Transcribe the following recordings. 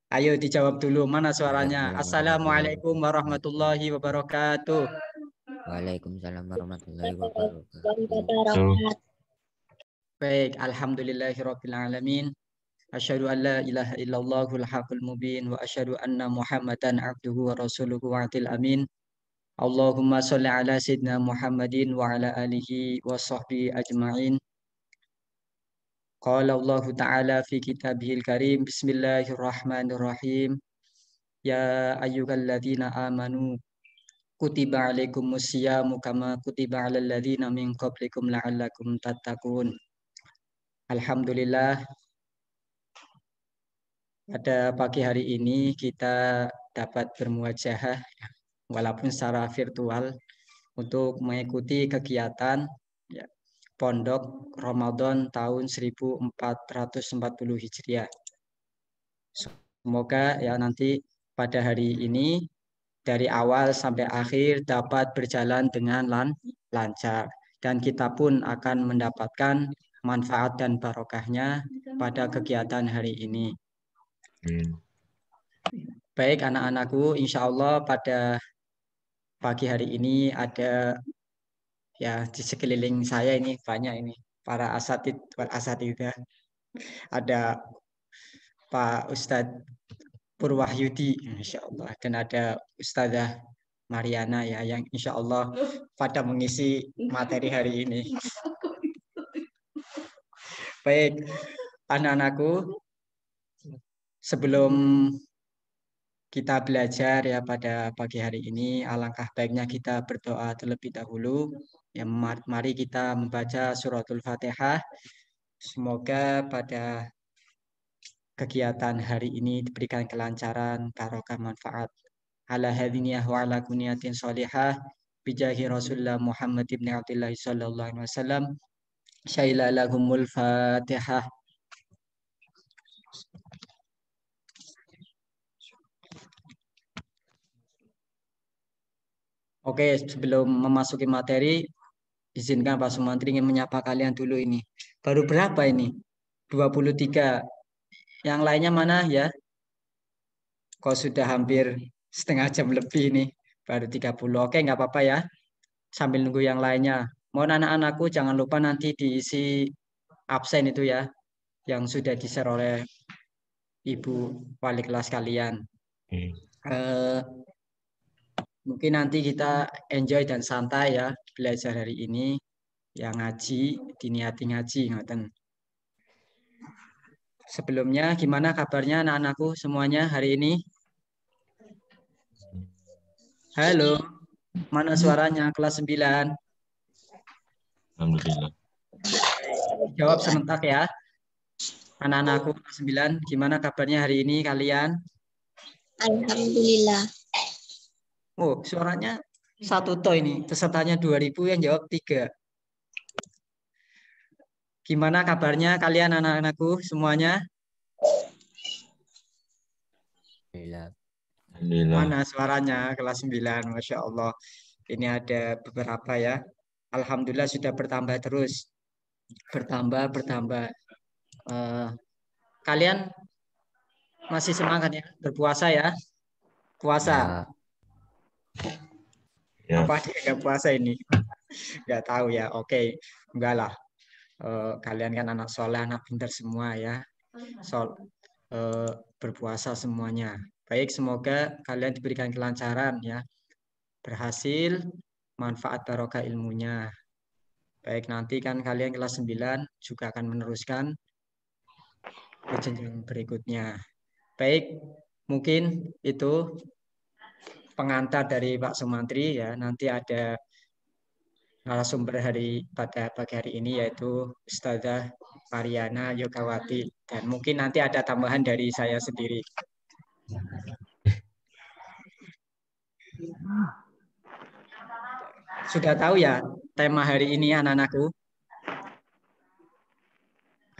Ayo dijawab dulu, mana suaranya? Waalaikumsalam warahmatullahi Assalamualaikum wabarakatuh. warahmatullahi wabarakatuh. Waalaikumsalam warahmatullahi wabarakatuh. Wabarakatuh. Baik, alhamdulillahirabbil alamin. Asyhadu an la ilaha illallahul haqqul mubin wa asyhadu anna Muhammadan abduhu wa rasuluhu wa atil amin. Allahumma sholli ala sayyidina Muhammadin wa ala alihi wa sahbihi ajma'in. Qala Allah Ta'ala fi kitabihil karim. Bismillahirrahmanirrahim. Ya ayyuhalladzina amanu kutiba alaikumus syiyamu kama kutiba alal ladzina min qablikum la'allakum tattaqun. Alhamdulillah, pada pagi hari ini kita dapat bermuajahah walaupun secara virtual untuk mengikuti kegiatan ya, Pondok Ramadan tahun 1440 Hijriah. Semoga ya nanti pada hari ini dari awal sampai akhir dapat berjalan dengan lancar dan kita pun akan mendapatkan manfaat dan barokahnya pada kegiatan hari ini. Baik anak-anakku, insya Allah pada pagi hari ini ada ya di sekeliling saya ini banyak ini para asatidzah. Ada Pak Ustadz Purwahyudi, insya Allah, dan ada Ustazah Mariana ya yang insya Allah pada mengisi materi hari ini. Baik, anak-anakku, sebelum kita belajar ya pada pagi hari ini, alangkah baiknya kita berdoa terlebih dahulu. Ya, mari kita membaca suratul Fatihah. Semoga pada kegiatan hari ini diberikan kelancaran, barokah, manfaat. Ala hadiniyah wa ala kuniyatin sholihah bijahi Rasulullah Muhammad ibn Abdullah sallallahu alaihi wasallam. Syaila lahumul Fatihah. Oke, sebelum memasuki materi, izinkan Pak Sumantri ingin menyapa kalian dulu ini. Baru berapa ini? 23. Yang lainnya mana ya? Kok sudah hampir setengah jam lebih ini. Baru 30. Oke, nggak apa-apa ya. Sambil nunggu yang lainnya. Mohon anak-anakku jangan lupa nanti diisi absen itu ya. Yang sudah di-share oleh Ibu wali kelas kalian. Mungkin nanti kita enjoy dan santai ya belajar hari ini. Yang ngaji, diniati ngaji. Ngoten. Sebelumnya gimana kabarnya anak-anakku semuanya hari ini? Halo, mana suaranya kelas 9? Alhamdulillah. Jawab serentak ya. Anak-anakku kelas 9, gimana kabarnya hari ini kalian? Alhamdulillah. Oh, suaranya satu toh ini. Pesertanya 2000 yang jawab 3. Gimana kabarnya kalian anak-anakku semuanya? Alhamdulillah. Mana suaranya kelas 9, Masya Allah. Ini ada beberapa ya. Alhamdulillah sudah bertambah terus. Bertambah. Kalian masih semangat ya berpuasa ya? Puasa. Ya. Apa dia nggak puasa ini? Nggak tahu ya. Oke, enggak lah. Kalian kan anak soleh, anak pintar semua ya. Berpuasa semuanya. Baik, semoga kalian diberikan kelancaran ya. Berhasil, manfaat barokah ilmunya. Baik, nanti kan kalian kelas 9 juga akan meneruskan ke jenjang berikutnya. Baik, mungkin itu pengantar dari Pak Sumantri ya. Nanti ada narasumber pada pagi hari ini yaitu Ustazah Mariana Yogawati dan mungkin nanti ada tambahan dari saya sendiri. Sudah tahu ya tema hari ini anak-anakku?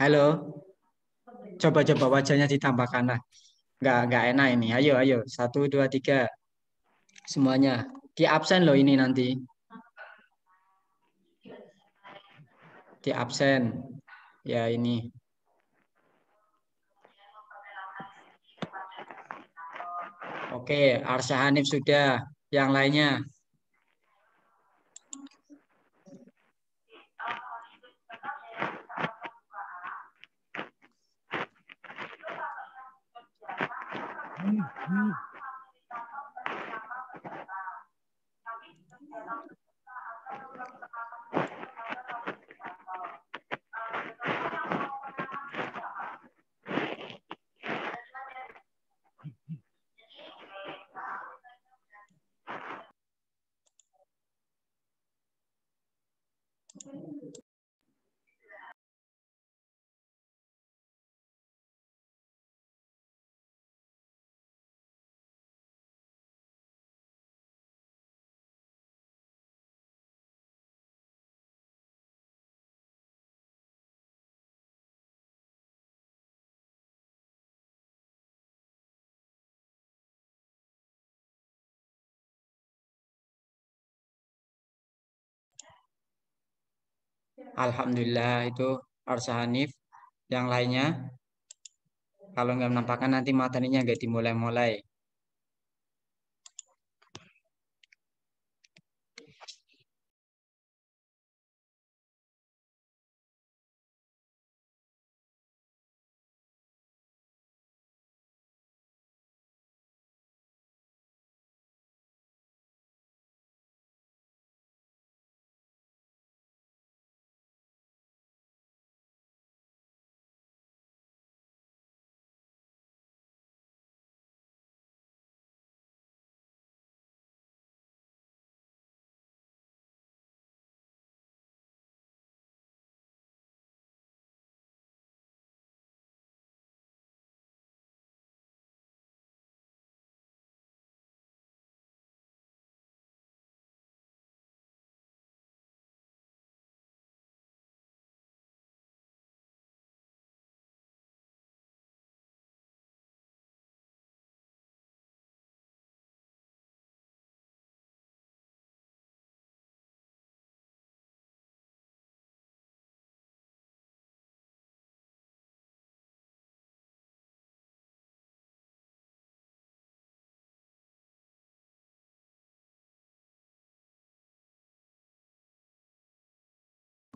Halo, coba wajahnya ditambahkan lah. Nggak enak ini. Ayo, 1, 2, 3. Semuanya di absen loh ini nanti. Di absen. Ya ini. Oke, Arsya Hanif sudah. Yang lainnya. Alhamdulillah itu Arsya Hanif. Yang lainnya. Kalau nggak menampakkan nanti materinya nggak dimulai-mulai.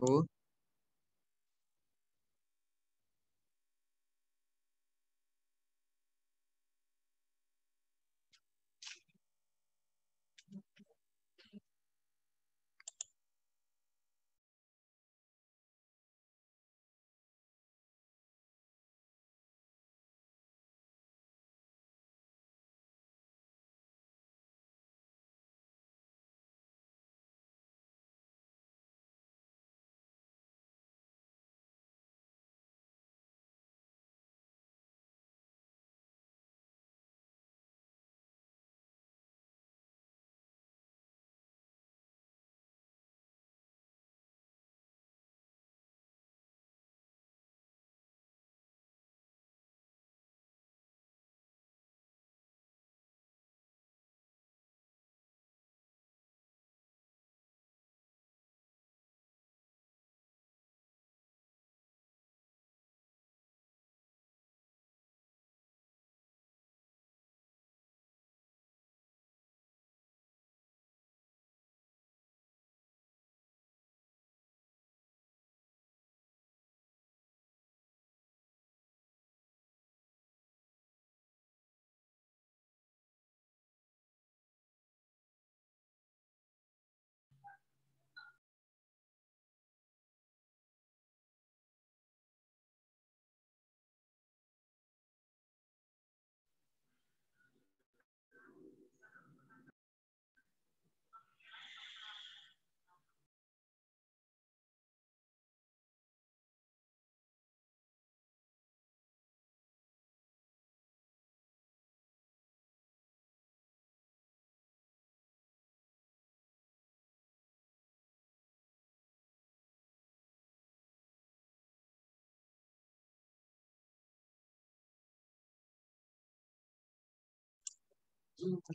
Bu.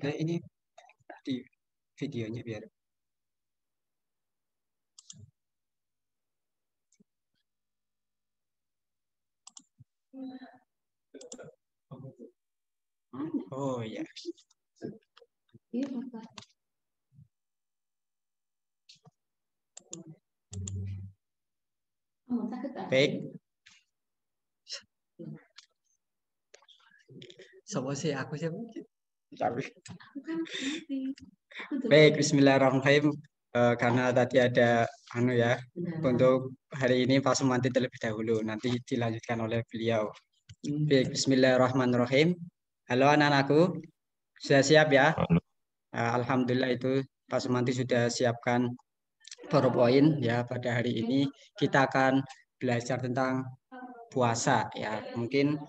Nah, ini di videonya biar. Oh, Oh ya. Baik. Sopo sih aku sih. Baik, Bismillahirrahmanirrahim. Karena tadi ada ya untuk hari ini Pak Sumanti terlebih dahulu, nanti dilanjutkan oleh beliau. Baik, Bismillahirrahmanirrahim. Halo anak-anakku, sudah siap ya? Alhamdulillah itu Pak Sumanti sudah siapkan PowerPoint ya. Pada hari ini kita akan belajar tentang puasa ya. Mungkin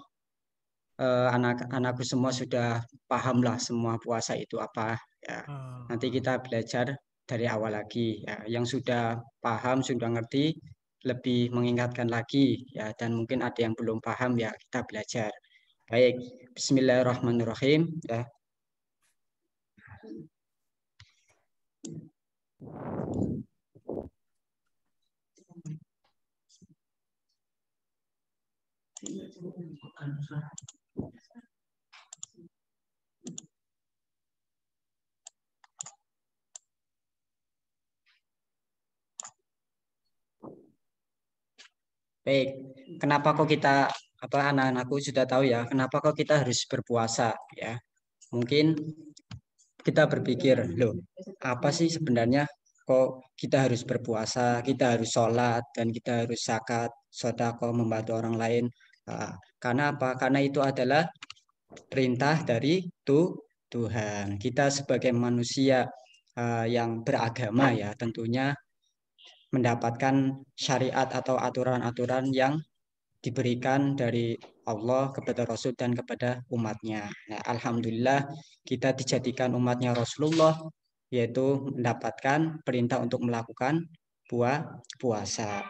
anak-anakku semua sudah paham lah semua puasa itu apa ya. Nanti kita belajar dari awal lagi ya. Yang sudah paham, sudah ngerti, lebih mengingatkan lagi ya. Dan mungkin ada yang belum paham ya, kita belajar. Baik, Bismillahirrahmanirrahim ya. Baik, kenapa kok kita anak-anakku sudah tahu ya, kenapa kok kita harus berpuasa ya? Mungkin kita berpikir, loh, apa sih sebenarnya kok kita harus berpuasa, kita harus sholat, dan kita harus zakat, sedekah, membantu orang lain. Karena apa? Karena itu adalah perintah dari Tuhan. Kita sebagai manusia yang beragama ya, tentunya mendapatkan syariat atau aturan-aturan yang diberikan dari Allah kepada Rasul dan kepada umatnya. Nah, alhamdulillah kita dijadikan umatnya Rasulullah, yaitu mendapatkan perintah untuk melakukan puasa.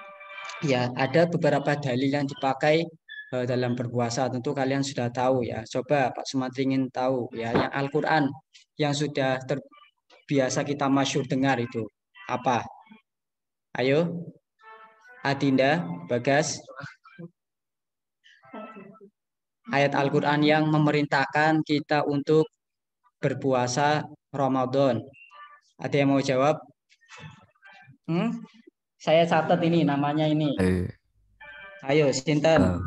Ya, ada beberapa dalil yang dipakai dalam berpuasa. Tentu kalian sudah tahu ya. Coba Pak Sumantri ingin tahu ya, yang Al-Quran yang sudah terbiasa kita masyhur dengar itu apa? Ayo, Adinda, Bagas. Ayat Al-Quran yang memerintahkan kita untuk berpuasa Ramadan. Ada yang mau jawab? Saya catat ini namanya ini. Ayo, Sinten.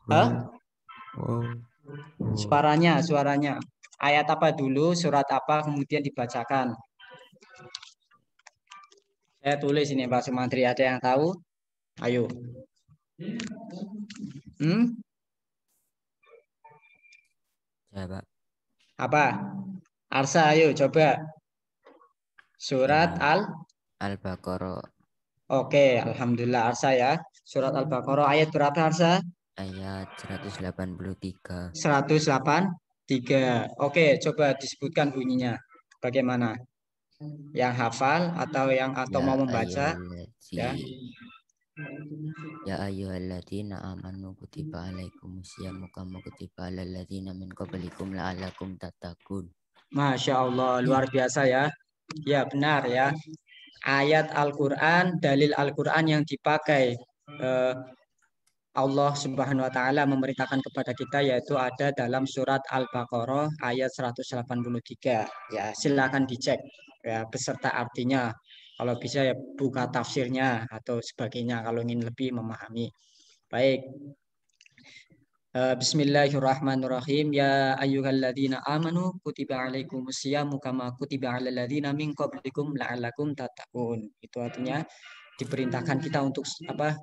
Hah? Suaranya. Ayat apa dulu, surat apa, kemudian dibacakan. Saya tulis ini Pak Sumantri, ada yang tahu? Ayo. Coba. Apa? Arsa, ayo coba. Surat Al-Baqarah. Oke, alhamdulillah Arsa ya. Surat Al-Baqarah ayat berapa Arsa? Ayat 183. 183. Oke, coba disebutkan bunyinya. Bagaimana? Yang hafal atau mau membaca? Ya. Ya ayyuhalladzina amanu kutiba alaikumusyamu kama kutiba alal ladzina min qablikum la'allakum tattaqun. Masya Allah, luar biasa ya. Ya benar ya. Ayat Al-Quran, dalil Al-Quran yang dipakai Allah Subhanahu wa taala memerintahkan kepada kita yaitu ada dalam surat Al-Baqarah ayat 183. Ya, silakan dicek ya beserta artinya. Kalau bisa ya buka tafsirnya atau sebagainya kalau ingin lebih memahami. Baik. Bismillahirrahmanirrahim. Ya ayyuhalladzina amanu kutiba alaikumusyamu kama kutiba alal ladzina min qablikum la'allakum tattaqun. Itu artinya diperintahkan kita untuk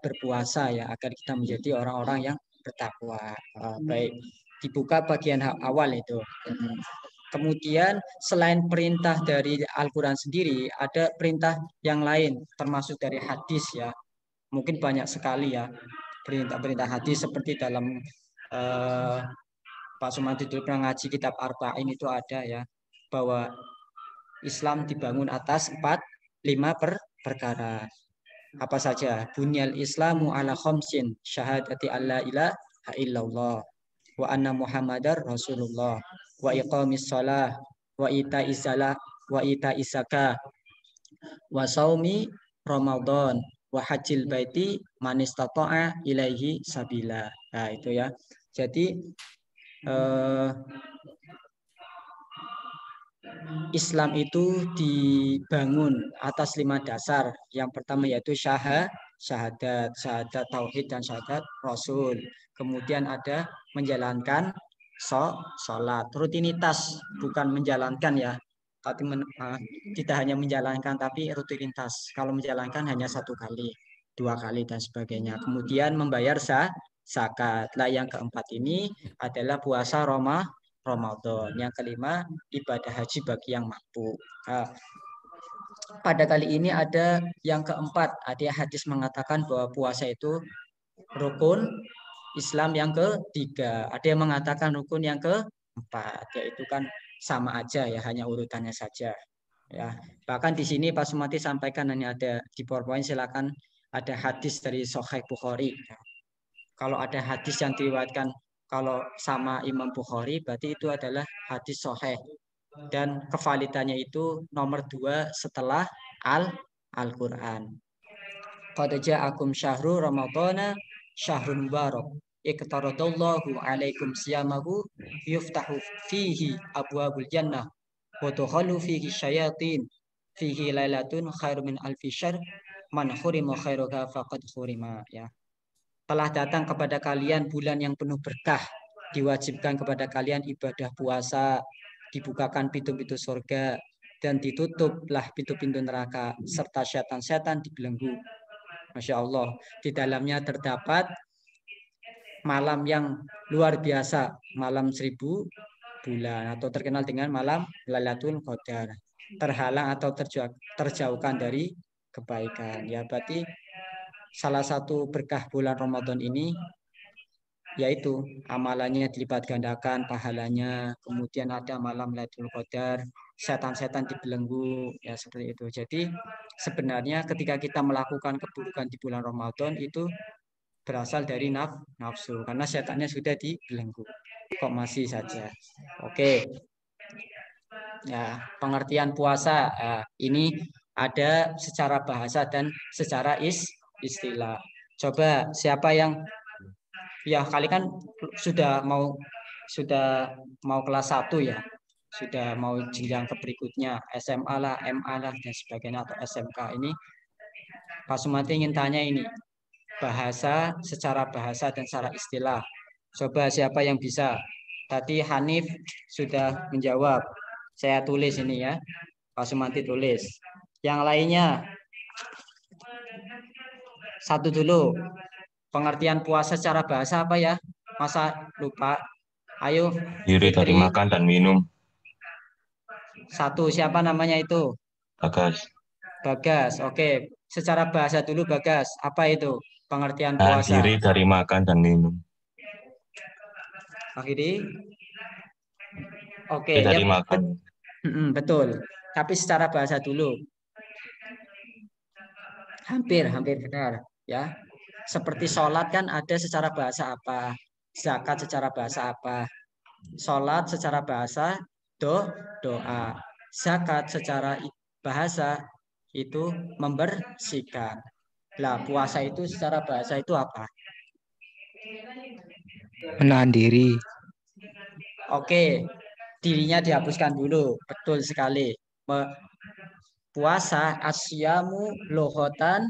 berpuasa ya agar kita menjadi orang-orang yang bertakwa. Baik, dibuka bagian awal itu. Kemudian selain perintah dari Al-Quran sendiri, ada perintah yang lain termasuk dari hadis ya. Mungkin banyak sekali ya perintah-perintah hadis seperti dalam Pak Sumanti dulu pernah ngaji kitab Arba'in itu ada ya bahwa Islam dibangun atas 5 perkara. Apa saja? Bunyal Islamu ala khamsin syahadati alla ilaha illallah wa anna Muhammadar Rasulullah wa iqamis shalah wa ita'iz zalah wa ita'iz zakah wa saumi Ramadan wa hajjil baiti man istata'a ilaihi sabila. Nah, itu ya. Jadi Islam itu dibangun atas 5 dasar. Yang pertama yaitu syahadat tauhid dan syahadat rasul. Kemudian ada menjalankan sholat, rutinitas, bukan menjalankan ya. Tapi tidak hanya menjalankan tapi rutinitas. Kalau menjalankan hanya 1 kali, 2 kali dan sebagainya. Kemudian membayar zakat. Nah, yang keempat ini adalah puasa Ramadan. Yang kelima, ibadah haji bagi yang mampu. Nah, pada kali ini ada yang keempat, ada hadis mengatakan bahwa puasa itu rukun Islam yang ketiga. Ada yang mengatakan rukun yang keempat, yaitu kan sama aja ya, hanya urutannya saja. Ya, bahkan di sini Pak Sumati sampaikan hanya ada di PowerPoint, silakan ada hadis dari Sahih Bukhari. Kalau ada hadis yang diriwayatkan kalau sama Imam Bukhari, berarti itu adalah hadis sahih. Dan kevalidannya itu nomor 2 setelah Al-Quran. Qad ja'akum syahru ramadhana syahrun mubarak. Iqtaradallahu alaikum siyamahu yuftahu fihi abwabul jannah wa tukhallu fihi syayatin fihi lailatun khairu min alfi syahr man khurima khairuha faqad khurima. Ya. Telah datang kepada kalian bulan yang penuh berkah, diwajibkan kepada kalian ibadah puasa, dibukakan pintu-pintu surga, dan ditutuplah pintu-pintu neraka, serta setan-setan dibelenggu. Masya Allah, di dalamnya terdapat malam yang luar biasa, malam 1000 bulan, atau terkenal dengan malam Lailatul Qadar, terhalang atau terjauhkan dari kebaikan. Ya, berarti salah satu berkah bulan Ramadan ini yaitu amalannya dilipat gandakan, pahalanya, kemudian ada malam Lailatul Qadar, setan-setan dibelenggu, ya seperti itu. Jadi sebenarnya ketika kita melakukan keburukan di bulan Ramadan itu berasal dari nafsu, karena setannya sudah dibelenggu. Kok masih saja? Oke. Ya, pengertian puasa ini ada secara bahasa dan secara istilah. Coba siapa yang ya kali kan sudah mau kelas 1 ya. Sudah mau jenjang ke berikutnya, SMA lah, MA lah dan sebagainya, atau SMK ini. Pak Sumati ingin tanya ini, bahasa, secara bahasa dan secara istilah. Coba siapa yang bisa? Tadi Hanif sudah menjawab. Saya tulis ini ya. Pak Sumati tulis. Yang lainnya satu dulu. Pengertian puasa secara bahasa apa ya? Masa lupa? Ayo. Diri dari Fitri. makan dan minum. Satu, siapa namanya itu? Bagas. Bagas. Oke. Secara bahasa dulu Bagas. Apa itu pengertian Nahan puasa? diri dari makan dan minum. Akhiri. Oke, Dari ya makan. betul. Tapi secara bahasa dulu. Hampir benar ya. Seperti sholat kan ada secara bahasa apa, zakat secara bahasa apa, sholat secara bahasa doa, zakat secara bahasa itu membersihkan. Lah puasa itu secara bahasa itu apa? Menahan diri. Oke, dirinya dihapuskan dulu, betul sekali. Puasa asyamu lohotan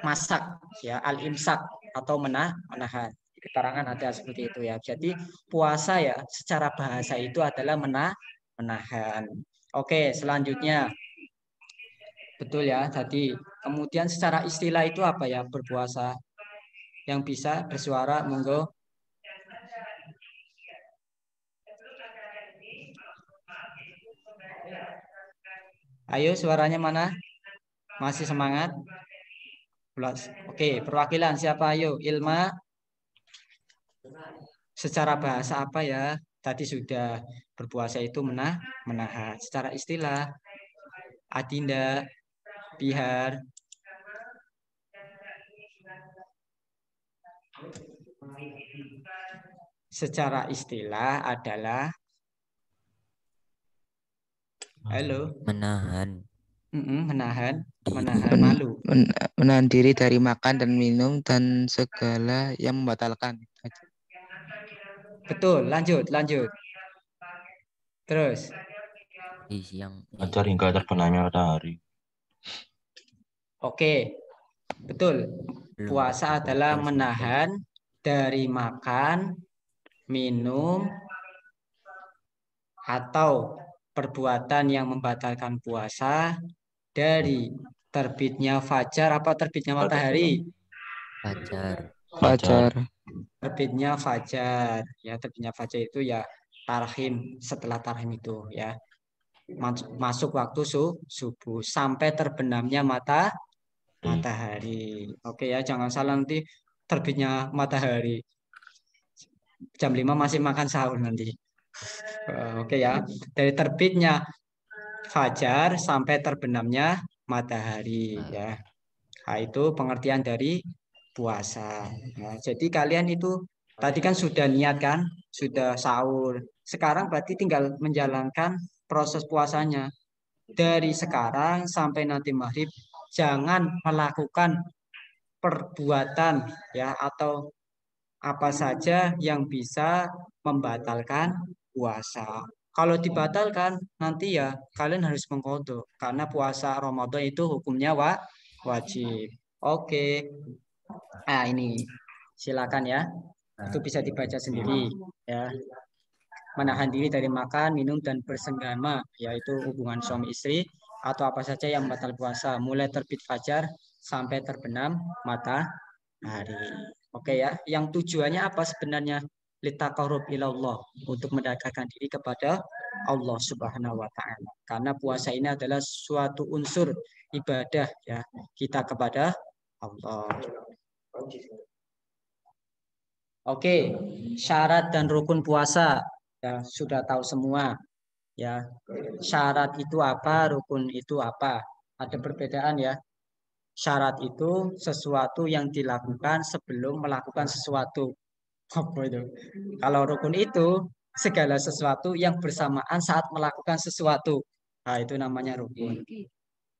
masak ya, al-imsak atau menahan. Keterangan ada seperti itu ya. Jadi puasa ya secara bahasa itu adalah menahan. Oke, selanjutnya. Betul ya tadi. Kemudian secara istilah itu apa ya berpuasa? Yang bisa bersuara monggo. Ayo suaranya mana? Masih semangat? Oke, perwakilan siapa ayo? Ilma. Secara bahasa apa ya? Tadi sudah berpuasa itu menahan. Secara istilah Adinda, Bihar. Secara istilah adalah halo. Menahan. Menahan malu. Menahan diri dari makan dan minum dan segala yang membatalkan. Betul, lanjut. Terus, Di siang. Fajar hingga terbenamnya matahari. oke, betul. Belum Puasa berbuka adalah sampai menahan dari makan, minum, atau perbuatan yang membatalkan puasa dari terbitnya fajar apa terbitnya matahari? fajar. Fajar. Terbitnya fajar. Ya, terbitnya fajar itu ya tarhim, setelah tarhim itu ya. Masuk waktu subuh sampai terbenamnya matahari. Oke ya, jangan salah nanti terbitnya matahari. Jam 5 masih makan sahur nanti. Oke ya. Dari terbitnya fajar sampai terbenamnya matahari ya. Nah, itu pengertian dari puasa. Nah, jadi kalian itu tadi kan sudah niat kan, sudah sahur. Sekarang berarti tinggal menjalankan proses puasanya. Dari sekarang sampai nanti maghrib, jangan melakukan perbuatan ya atau apa saja yang bisa membatalkan puasa. Kalau dibatalkan nanti ya kalian harus mengqadha karena puasa Ramadan itu hukumnya wajib. Oke. Nah, ini silakan ya. Itu bisa dibaca sendiri ya. Menahan diri dari makan, minum dan bersenggama yaitu hubungan suami istri atau apa saja yang batal puasa mulai terbit fajar sampai terbenam matahari. Oke ya, yang tujuannya apa sebenarnya? Litaqarrub ilallah, untuk mendekatkan diri kepada Allah Subhanahu wa taala. Karena puasa ini adalah suatu unsur ibadah ya kita kepada Allah. Oke, syarat dan rukun puasa ya sudah tahu semua ya. Syarat itu apa, rukun itu apa? Ada perbedaan ya. Syarat itu sesuatu yang dilakukan sebelum melakukan sesuatu. Apa itu? Kalau rukun itu segala sesuatu yang bersamaan saat melakukan sesuatu. Nah, itu namanya rukun.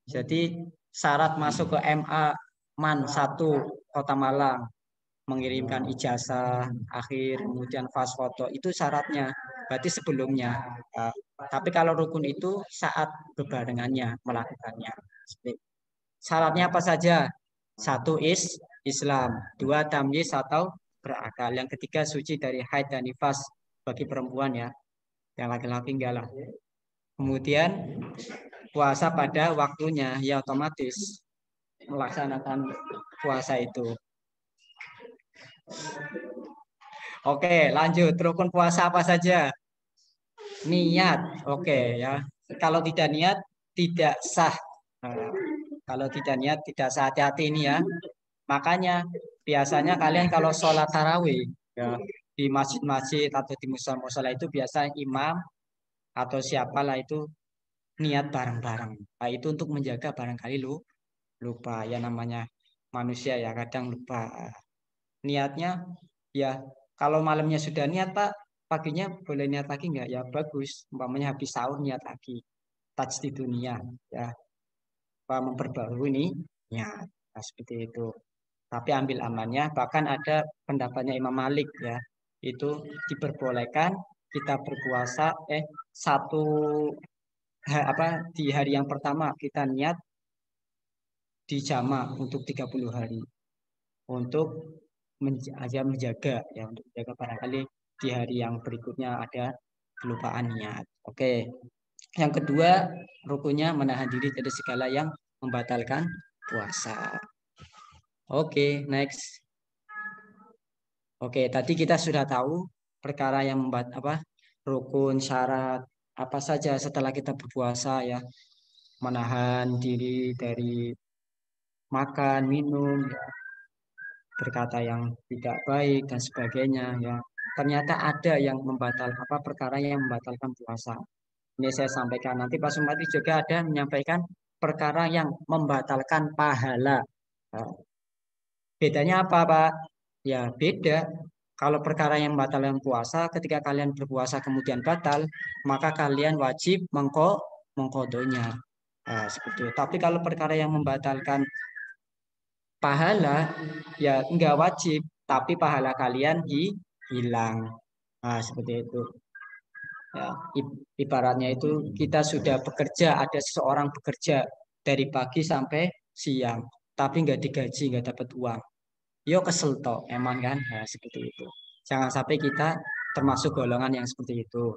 Jadi syarat masuk ke MA MAN 1 Kota Malang mengirimkan ijazah akhir kemudian fast foto itu syaratnya berarti sebelumnya. Tapi kalau rukun itu saat bebarengannya melakukannya. Syaratnya apa saja? Satu Islam, dua tamyiz atau berakal, yang ketiga suci dari haid dan nifas bagi perempuan ya, yang laki-laki enggak lah. Kemudian puasa pada waktunya ya otomatis melaksanakan puasa itu. Oke, lanjut. Rukun puasa apa saja? Niat. Oke ya. Kalau tidak niat tidak sah. Nah, kalau tidak niat tidak sah, hati-hati ini ya. Makanya biasanya kalian kalau sholat tarawih ya, di masjid-masjid atau di musola-musola itu biasa imam atau siapalah itu niat bareng-bareng. Nah, itu untuk menjaga barangkali lupa ya, namanya manusia ya kadang lupa. Niatnya ya kalau malamnya sudah niat Pak, paginya boleh niat lagi nggak? Ya bagus. Umpamanya habis sahur niat lagi. Tajdid dunia ya. Apa memperbarui ini niat. Nah, seperti itu. Tapi ambil amannya, bahkan ada pendapatnya Imam Malik ya. Itu diperbolehkan kita berpuasa satu di hari yang pertama kita niat di jama untuk 30 hari untuk menjaga ya, untuk menjaga barangkali di hari yang berikutnya ada kelupaan niat. Oke. Yang kedua, rukunnya menahan diri dari segala yang membatalkan puasa. Oke, next. Oke, tadi kita sudah tahu perkara yang rukun, syarat apa saja setelah kita berpuasa ya, menahan diri dari makan, minum, ya, berkata yang tidak baik dan sebagainya ya. Ternyata ada yang perkara yang membatalkan puasa. Ini saya sampaikan. Nanti Pak Sumati juga ada menyampaikan perkara yang membatalkan pahala. Nah, bedanya apa, Pak? Ya, beda. Kalau perkara yang membatalkan puasa, ketika kalian berpuasa kemudian batal, maka kalian wajib mengkodonya. Nah, seperti itu. Tapi kalau perkara yang membatalkan pahala, ya enggak wajib, tapi pahala kalian hilang. Nah, seperti itu. Ya, ibaratnya itu kita sudah bekerja, ada seseorang bekerja dari pagi sampai siang, tapi nggak digaji, nggak dapat uang. Yo kesel toh, emang kan? Nah, seperti itu. Jangan sampai kita termasuk golongan yang seperti itu.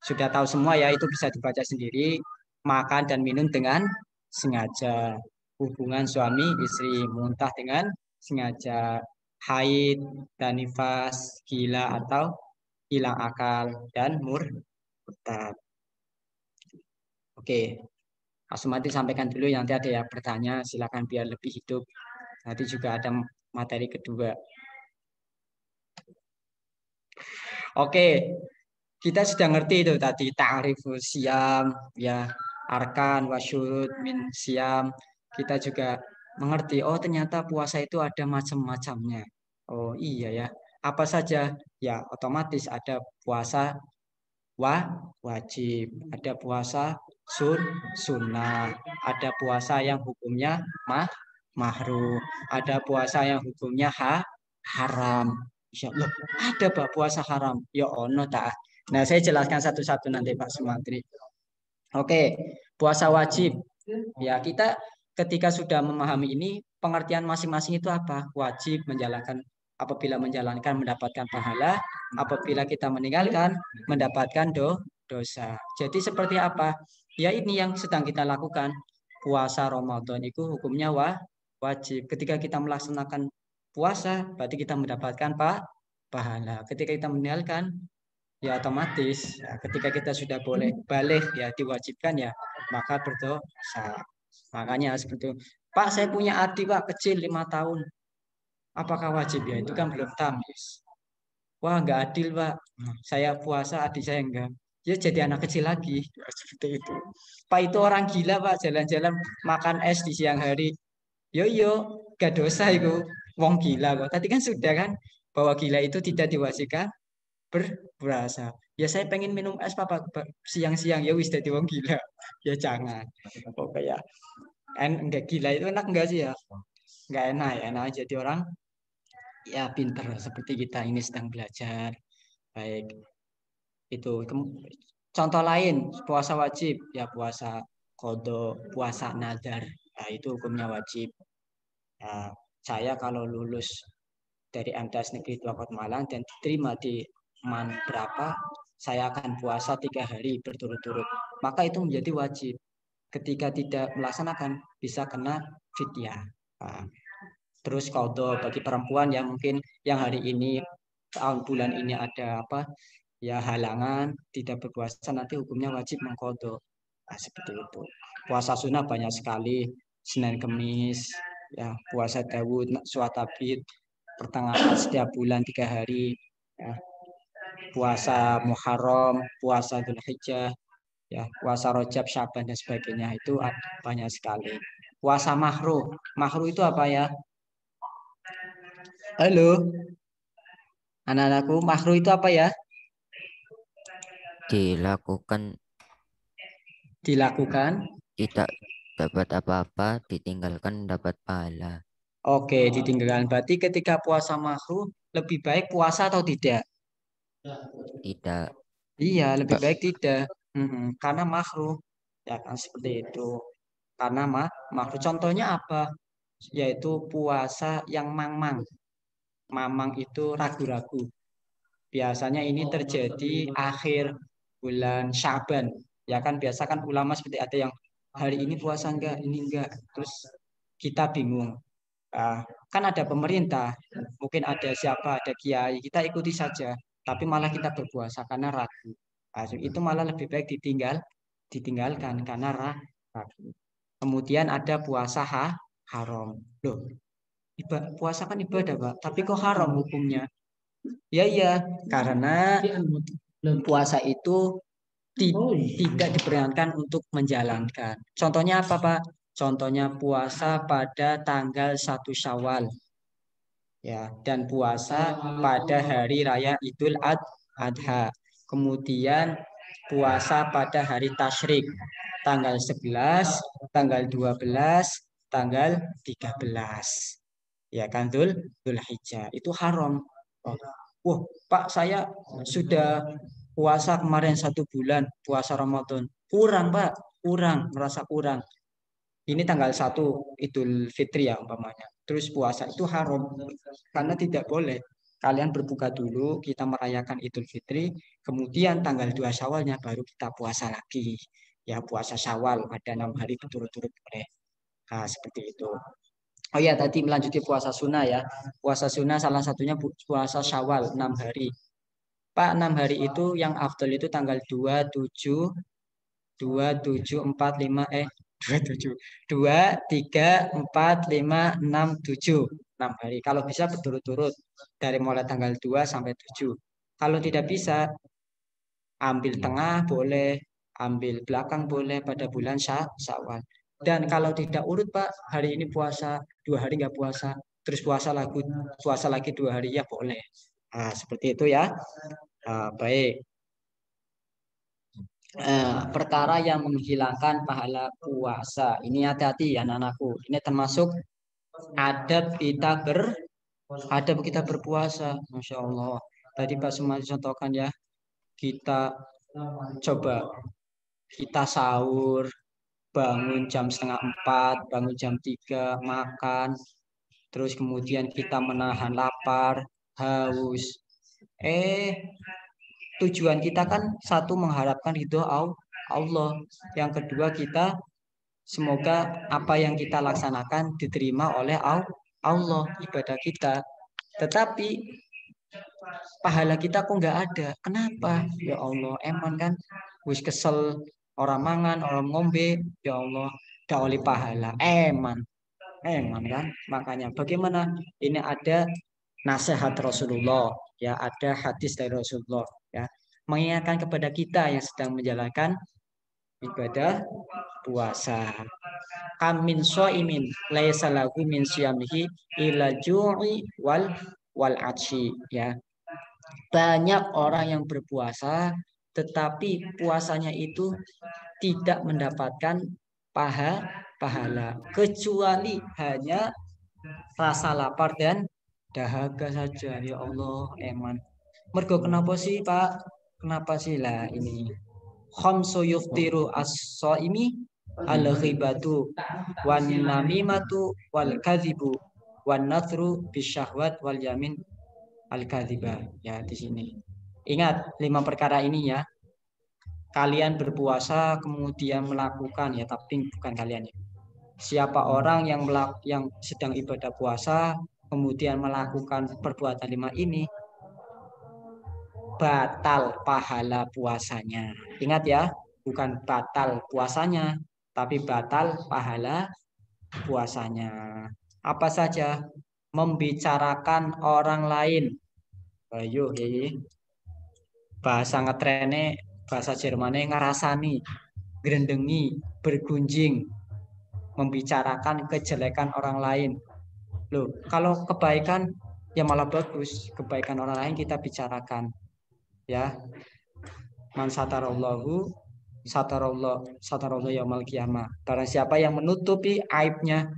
Sudah tahu semua ya, itu bisa dibaca sendiri. Makan dan minum dengan sengaja. Hubungan suami istri muntah dengan sengaja. Haid dan nifas, gila atau hilang akal dan murtad. Oke, Asmati sampaikan dulu. Nanti ada yang bertanya, silakan biar lebih hidup. Nanti juga ada materi kedua. Oke, kita sudah ngerti itu tadi ta'rifus siam, ya, arkan wasyurut min siam. Kita juga mengerti, oh ternyata puasa itu ada macam-macamnya. Oh iya ya. Apa saja? Ya, otomatis ada puasa wajib, ada puasa sunnah, ada puasa yang hukumnya mahrum, ada puasa yang hukumnya haram. Insya Allah ada Pak puasa haram. Ya ono tak. Nah, saya jelaskan satu-satu nanti Pak Sumantri. Oke, puasa wajib. Ya, kita ketika sudah memahami ini, pengertian masing-masing itu apa? Wajib menjalankan, apabila menjalankan mendapatkan pahala, apabila kita meninggalkan mendapatkan dosa. Jadi seperti apa? Ya ini yang sedang kita lakukan. Puasa Ramadan itu hukumnya wajib. Ketika kita melaksanakan puasa, berarti kita mendapatkan pahala. Ketika kita meninggalkan, ya otomatis ya, ketika kita sudah boleh balik ya diwajibkan ya maka berdosa. Makanya seperti itu. Pak, saya punya adik Pak kecil 5 tahun. Apakah wajib ya? Itu kan belum tamis. Wah, nggak adil Pak. Saya puasa, adik saya enggak. Ya jadi anak kecil lagi. Ya, seperti itu. Pak itu orang gila Pak, jalan-jalan makan es di siang hari. Yo yo, gak dosa itu. Wong gila kok. Tadi kan sudah kan bahwa gila itu tidak diwajibkan berpuasa. Ya saya pengen minum es papa siang-siang ya wis jadi wong gila. Ya jangan. Oke ya. Enggak gila itu enak enggak sih ya? Enggak enak ya. Enak jadi orang ya pinter seperti kita ini sedang belajar. Baik. Itu contoh lain puasa wajib ya puasa kodo, puasa nadar. Nah, itu hukumnya wajib. Nah, saya kalau lulus dari MTS Negeri 2 Kota Malang dan diterima di MAN berapa, saya akan puasa 3 hari berturut-turut. Maka itu menjadi wajib. Ketika tidak melaksanakan, bisa kena fidyah. Nah, terus qadha bagi perempuan yang mungkin yang hari ini tahun bulan ini ada apa ya halangan tidak berpuasa nanti hukumnya wajib mengqadha. Nah, seperti itu. Puasa sunnah banyak sekali. Senin Kemis, ya puasa Daud, Suatabid, pertengahan setiap bulan 3 hari. Ya, puasa Muharram, puasa Dzulhijjah, ya puasa Rajab, Syaban dan sebagainya itu banyak sekali. Puasa Mahruh, Mahruh itu apa ya? Halo, anak-anakku, Mahruh itu apa ya? Dilakukan Dilakukan. tidak dapat apa-apa, ditinggalkan dapat pahala. Oke, ditinggalkan. Berarti ketika puasa Mahruh lebih baik puasa atau tidak? Tidak. Iya, lebih baik tidak. Karena makruh. Ya kan seperti itu. Karena makruh. Contohnya apa? Yaitu puasa yang mamang. Mamang itu ragu-ragu. Biasanya ini terjadi akhir bulan Syaban. Ya kan biasa kan ulama seperti ada yang hari ini puasa enggak, ini enggak. Terus kita bingung. Ah, kan ada pemerintah, mungkin ada siapa, ada kiai, kita ikuti saja. Tapi malah kita berpuasa karena ragu. Ah, itu malah lebih baik ditinggalkan karena ragu. Kemudian ada puasa haram. Loh, puasa kan ibadah, Pak. Tapi kok haram hukumnya? Ya, iya, karena puasa itu tidak diperkenankan untuk menjalankan. Contohnya apa, Pak? Contohnya puasa pada tanggal 1 Syawal. Ya, dan puasa pada hari raya Idul Adha. Kemudian puasa pada hari Tasyrik, tanggal 11, tanggal 12, tanggal 13. Ya kan Dzulhijjah. Itu haram. Oh, Wah, Pak, saya sudah puasa kemarin 1 bulan, puasa Ramadan. Kurang, Pak, kurang, merasa kurang. Ini tanggal 1 Idul Fitri ya umpamanya. Terus puasa itu haram karena tidak boleh. Kalian berbuka dulu, kita merayakan Idul Fitri, kemudian tanggal 2 Syawalnya baru kita puasa lagi. Ya puasa Syawal ada 6 hari berturut-turut boleh. Nah, seperti itu. Oh ya, tadi melanjuti puasa sunnah ya. Puasa sunnah salah satunya puasa Syawal 6 hari. Pak, 6 hari itu yang afdol itu tanggal 27, 6 hari. Kalau bisa berturut-turut dari mulai tanggal 2 sampai 7. Kalau tidak bisa, ambil tengah boleh, ambil belakang boleh pada bulan Syawal. Dan kalau tidak urut Pak, hari ini puasa, 2 hari nggak puasa, terus puasa lagi 2 hari ya boleh. Nah, seperti itu ya. Baik. Perkara yang menghilangkan pahala puasa. Ini hati-hati ya anak-anakku. Ini termasuk adab kita berpuasa. Masya Allah. Tadi Pak Sumadi contohkan ya. Kita coba kita sahur, bangun jam setengah 4, bangun jam 3, makan. Terus kemudian kita menahan lapar, haus. Tujuan kita kan satu mengharapkan ridho Allah. Yang kedua kita semoga apa yang kita laksanakan diterima oleh Allah ibadah kita. Tetapi pahala kita kok nggak ada. Kenapa? Ya Allah, eman kan wis kesel orang mangan, orang ngombe, ya Allah, gak oleh pahala. Eman kan? Makanya bagaimana? Ini ada nasihat Rasulullah, ya, ada hadis dari Rasulullah, ya, mengingatkan kepada kita yang sedang menjalankan ibadah puasa. Kam min shaimin laisa lahu min siyamihi illa ju'i wal atshi, ya. Banyak orang yang berpuasa tetapi puasanya itu tidak mendapatkan pahala kecuali hanya rasa lapar dan dahaga saja. Ya Allah, eman. Mergo kenapa sih, Pak? Kenapa sih lah ini? Khamsu yuftiru as-shaimi al-ghibatu wan namimatu wal kadhibu wan nathru bisyahwat wal yamin al-kadhiba. Ya, di sini. Ingat 5 perkara ini ya. Kalian berpuasa kemudian melakukan, ya, tapi bukan kalian ya. Siapa orang yang sedang ibadah puasa kemudian melakukan perbuatan 5 ini, batal pahala puasanya. Ingat ya, bukan batal puasanya, tapi batal pahala puasanya. Apa saja? Membicarakan orang lain. Ayo, bahasa ngetrene, bahasa Jermannya ngerasani, gerendengi, bergunjing, membicarakan kejelekan orang lain. Loh, kalau kebaikan ya malah bagus. Kebaikan orang lain kita bicarakan. Ya. Man satarallahu satarallahu yaumil qiyamah. Barang siapa yang menutupi aibnya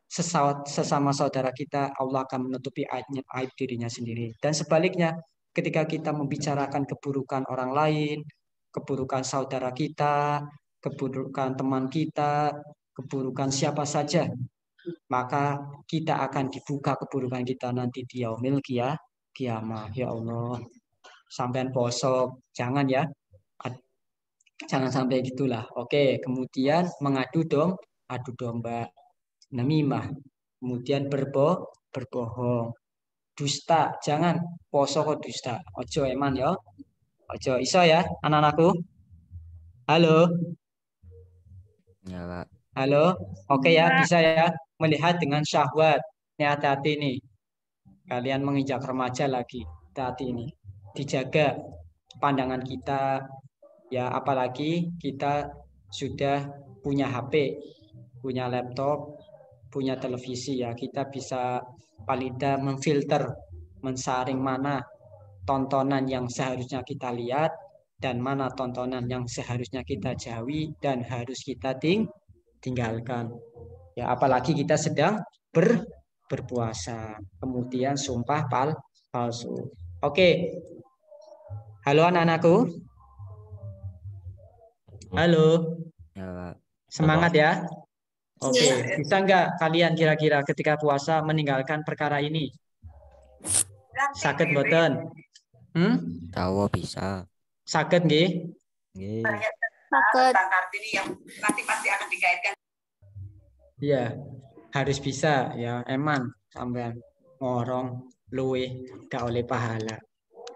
sesama saudara kita, Allah akan menutupi aib dirinya sendiri. Dan sebaliknya, ketika kita membicarakan keburukan orang lain, keburukan saudara kita, keburukan teman kita, keburukan siapa saja, maka kita akan dibuka keburukan kita nanti di yaumil qiyamah. Ya Allah, sampean poso, jangan ya. Jangan sampai gitulah. Oke, kemudian adu domba, namimah, kemudian berbohong, dusta, jangan poso kok dusta. Ojo eman ya. Ojo iso ya anak-anakku. Halo. Ya, Pak. Halo. Oke ya, bisa ya. Melihat dengan syahwat. Ini hati-hati nih. Kalian menginjak remaja lagi. Hati-hati ini. Dijaga pandangan kita. Ya, apalagi kita sudah punya HP, punya laptop, punya televisi, ya. Kita bisa paling tidak memfilter, mensaring mana tontonan yang seharusnya kita lihat dan mana tontonan yang seharusnya kita jauhi dan harus kita tinggalkan. Ya, apalagi kita sedang berpuasa. Kemudian sumpah palsu. Oke. Halo anak-anakku. Halo. Ya, Pak. Semangat ya. Oke. Bisa nggak kalian kira-kira ketika puasa meninggalkan perkara ini? Sakit mboten? Tahu bisa. Sakit nggih? Nggih. Takut. Iya, harus bisa ya. Eman sampean ngorong luwe gak oleh pahala.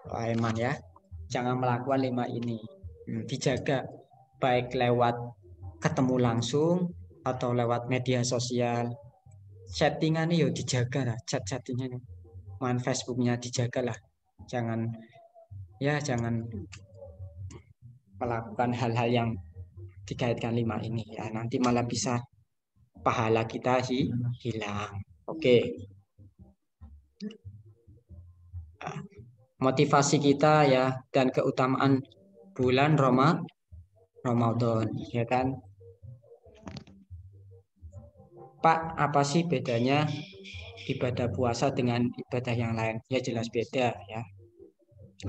Wah, eman ya. Jangan melakukan 5 ini. Dijaga baik lewat ketemu langsung atau lewat media sosial. Chattingannya yo dijaga lah, chat-chattingannya. Main Facebooknya dijaga lah. Jangan melakukan hal-hal yang dikaitkan 5 ini ya. Nanti malah bisa pahala kita hilang. Oke. Motivasi kita ya dan keutamaan bulan Ramadan ya kan. Pak, apa sih bedanya ibadah puasa dengan ibadah yang lain? Ya jelas beda ya.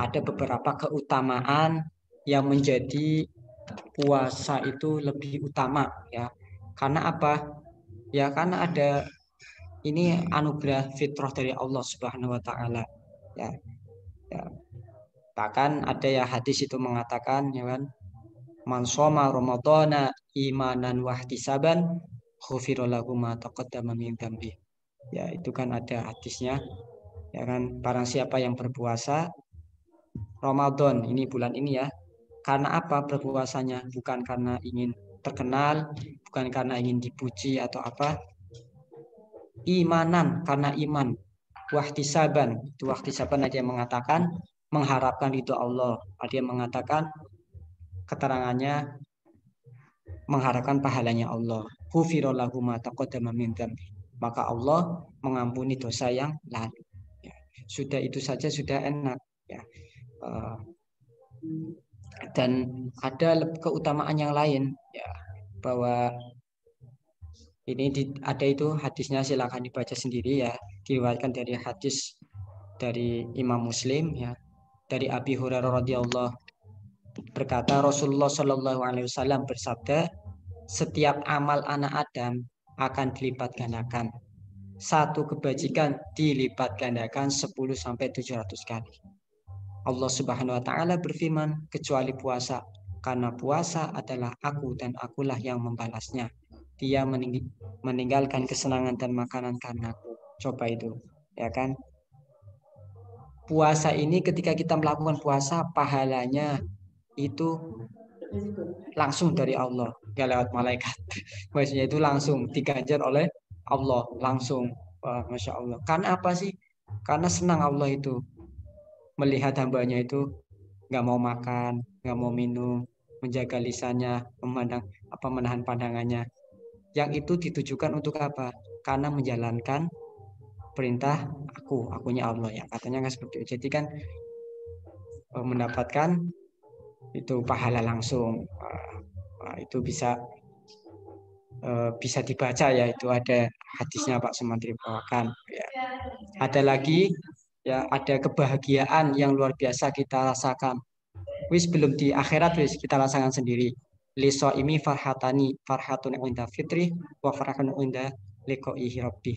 Ada beberapa keutamaan yang menjadi puasa itu lebih utama ya. Karena apa? Ya karena ada ini anugerah fitrah dari Allah Subhanahu wa taala ya. Ya. Bahkan ada ya hadis itu mengatakan ya kan, man shoma ramadhana imanan wahtisaban ghufira lahu ma taqaddama min dzambi. Ya, itu kan ada hadisnya. Ya kan, barang siapa yang berpuasa Ramadan ini bulan ini ya. Karena apa berpuasanya? Bukan karena ingin terkenal, bukan karena ingin dipuji atau apa. Imanan karena iman. Wahtisaban, itu wahtisaban aja yang mengatakan mengharapkan itu Allah. Ada yang mengatakan keterangannya mengharapkan pahalanya Allah. Ghufirallahu ma taqaddama min dzambi. Maka Allah mengampuni dosa yang lalu. Ya. Sudah itu saja sudah enak. Ya. Dan ada keutamaan yang lain. Ya. Bahwa ini ada itu hadisnya, silakan dibaca sendiri ya. Diriwayatkan dari hadis dari Imam Muslim ya. Dari Abi Hurairah radhiyallahu berkata Rasulullah Shallallahu alaihi wasallam bersabda, setiap amal anak Adam akan dilipat gandakan. Satu kebajikan dilipat gandakan 10 sampai 700 kali. Allah Subhanahu wa taala berfirman, kecuali puasa, karena puasa adalah aku dan akulah yang membalasnya. Dia meninggalkan kesenangan dan makanan karena aku. Coba itu, ya kan? Puasa ini ketika kita melakukan puasa, pahalanya itu langsung dari Allah, gak lewat malaikat. Maksudnya itu langsung diganjar oleh Allah langsung. Wah, Masya Allah. Karena apa sih? Karena senang Allah itu melihat hambanya itu gak mau makan, gak mau minum, menjaga lisannya, menahan pandangannya. Yang itu ditujukan untuk apa? Karena menjalankan perintah akunya Allah ya. Katanya kan seperti itu. Jadi kan mendapatkan itu pahala langsung. Itu bisa dibaca ya, itu ada hadisnya Pak Sumantri bawakan ya. Ada lagi ya, ada kebahagiaan yang luar biasa kita rasakan. Wis belum di akhirat wis kita rasakan sendiri. Liso ini farhatani, farhatun inda fitri wa farhatun inda liqa'i rabbi.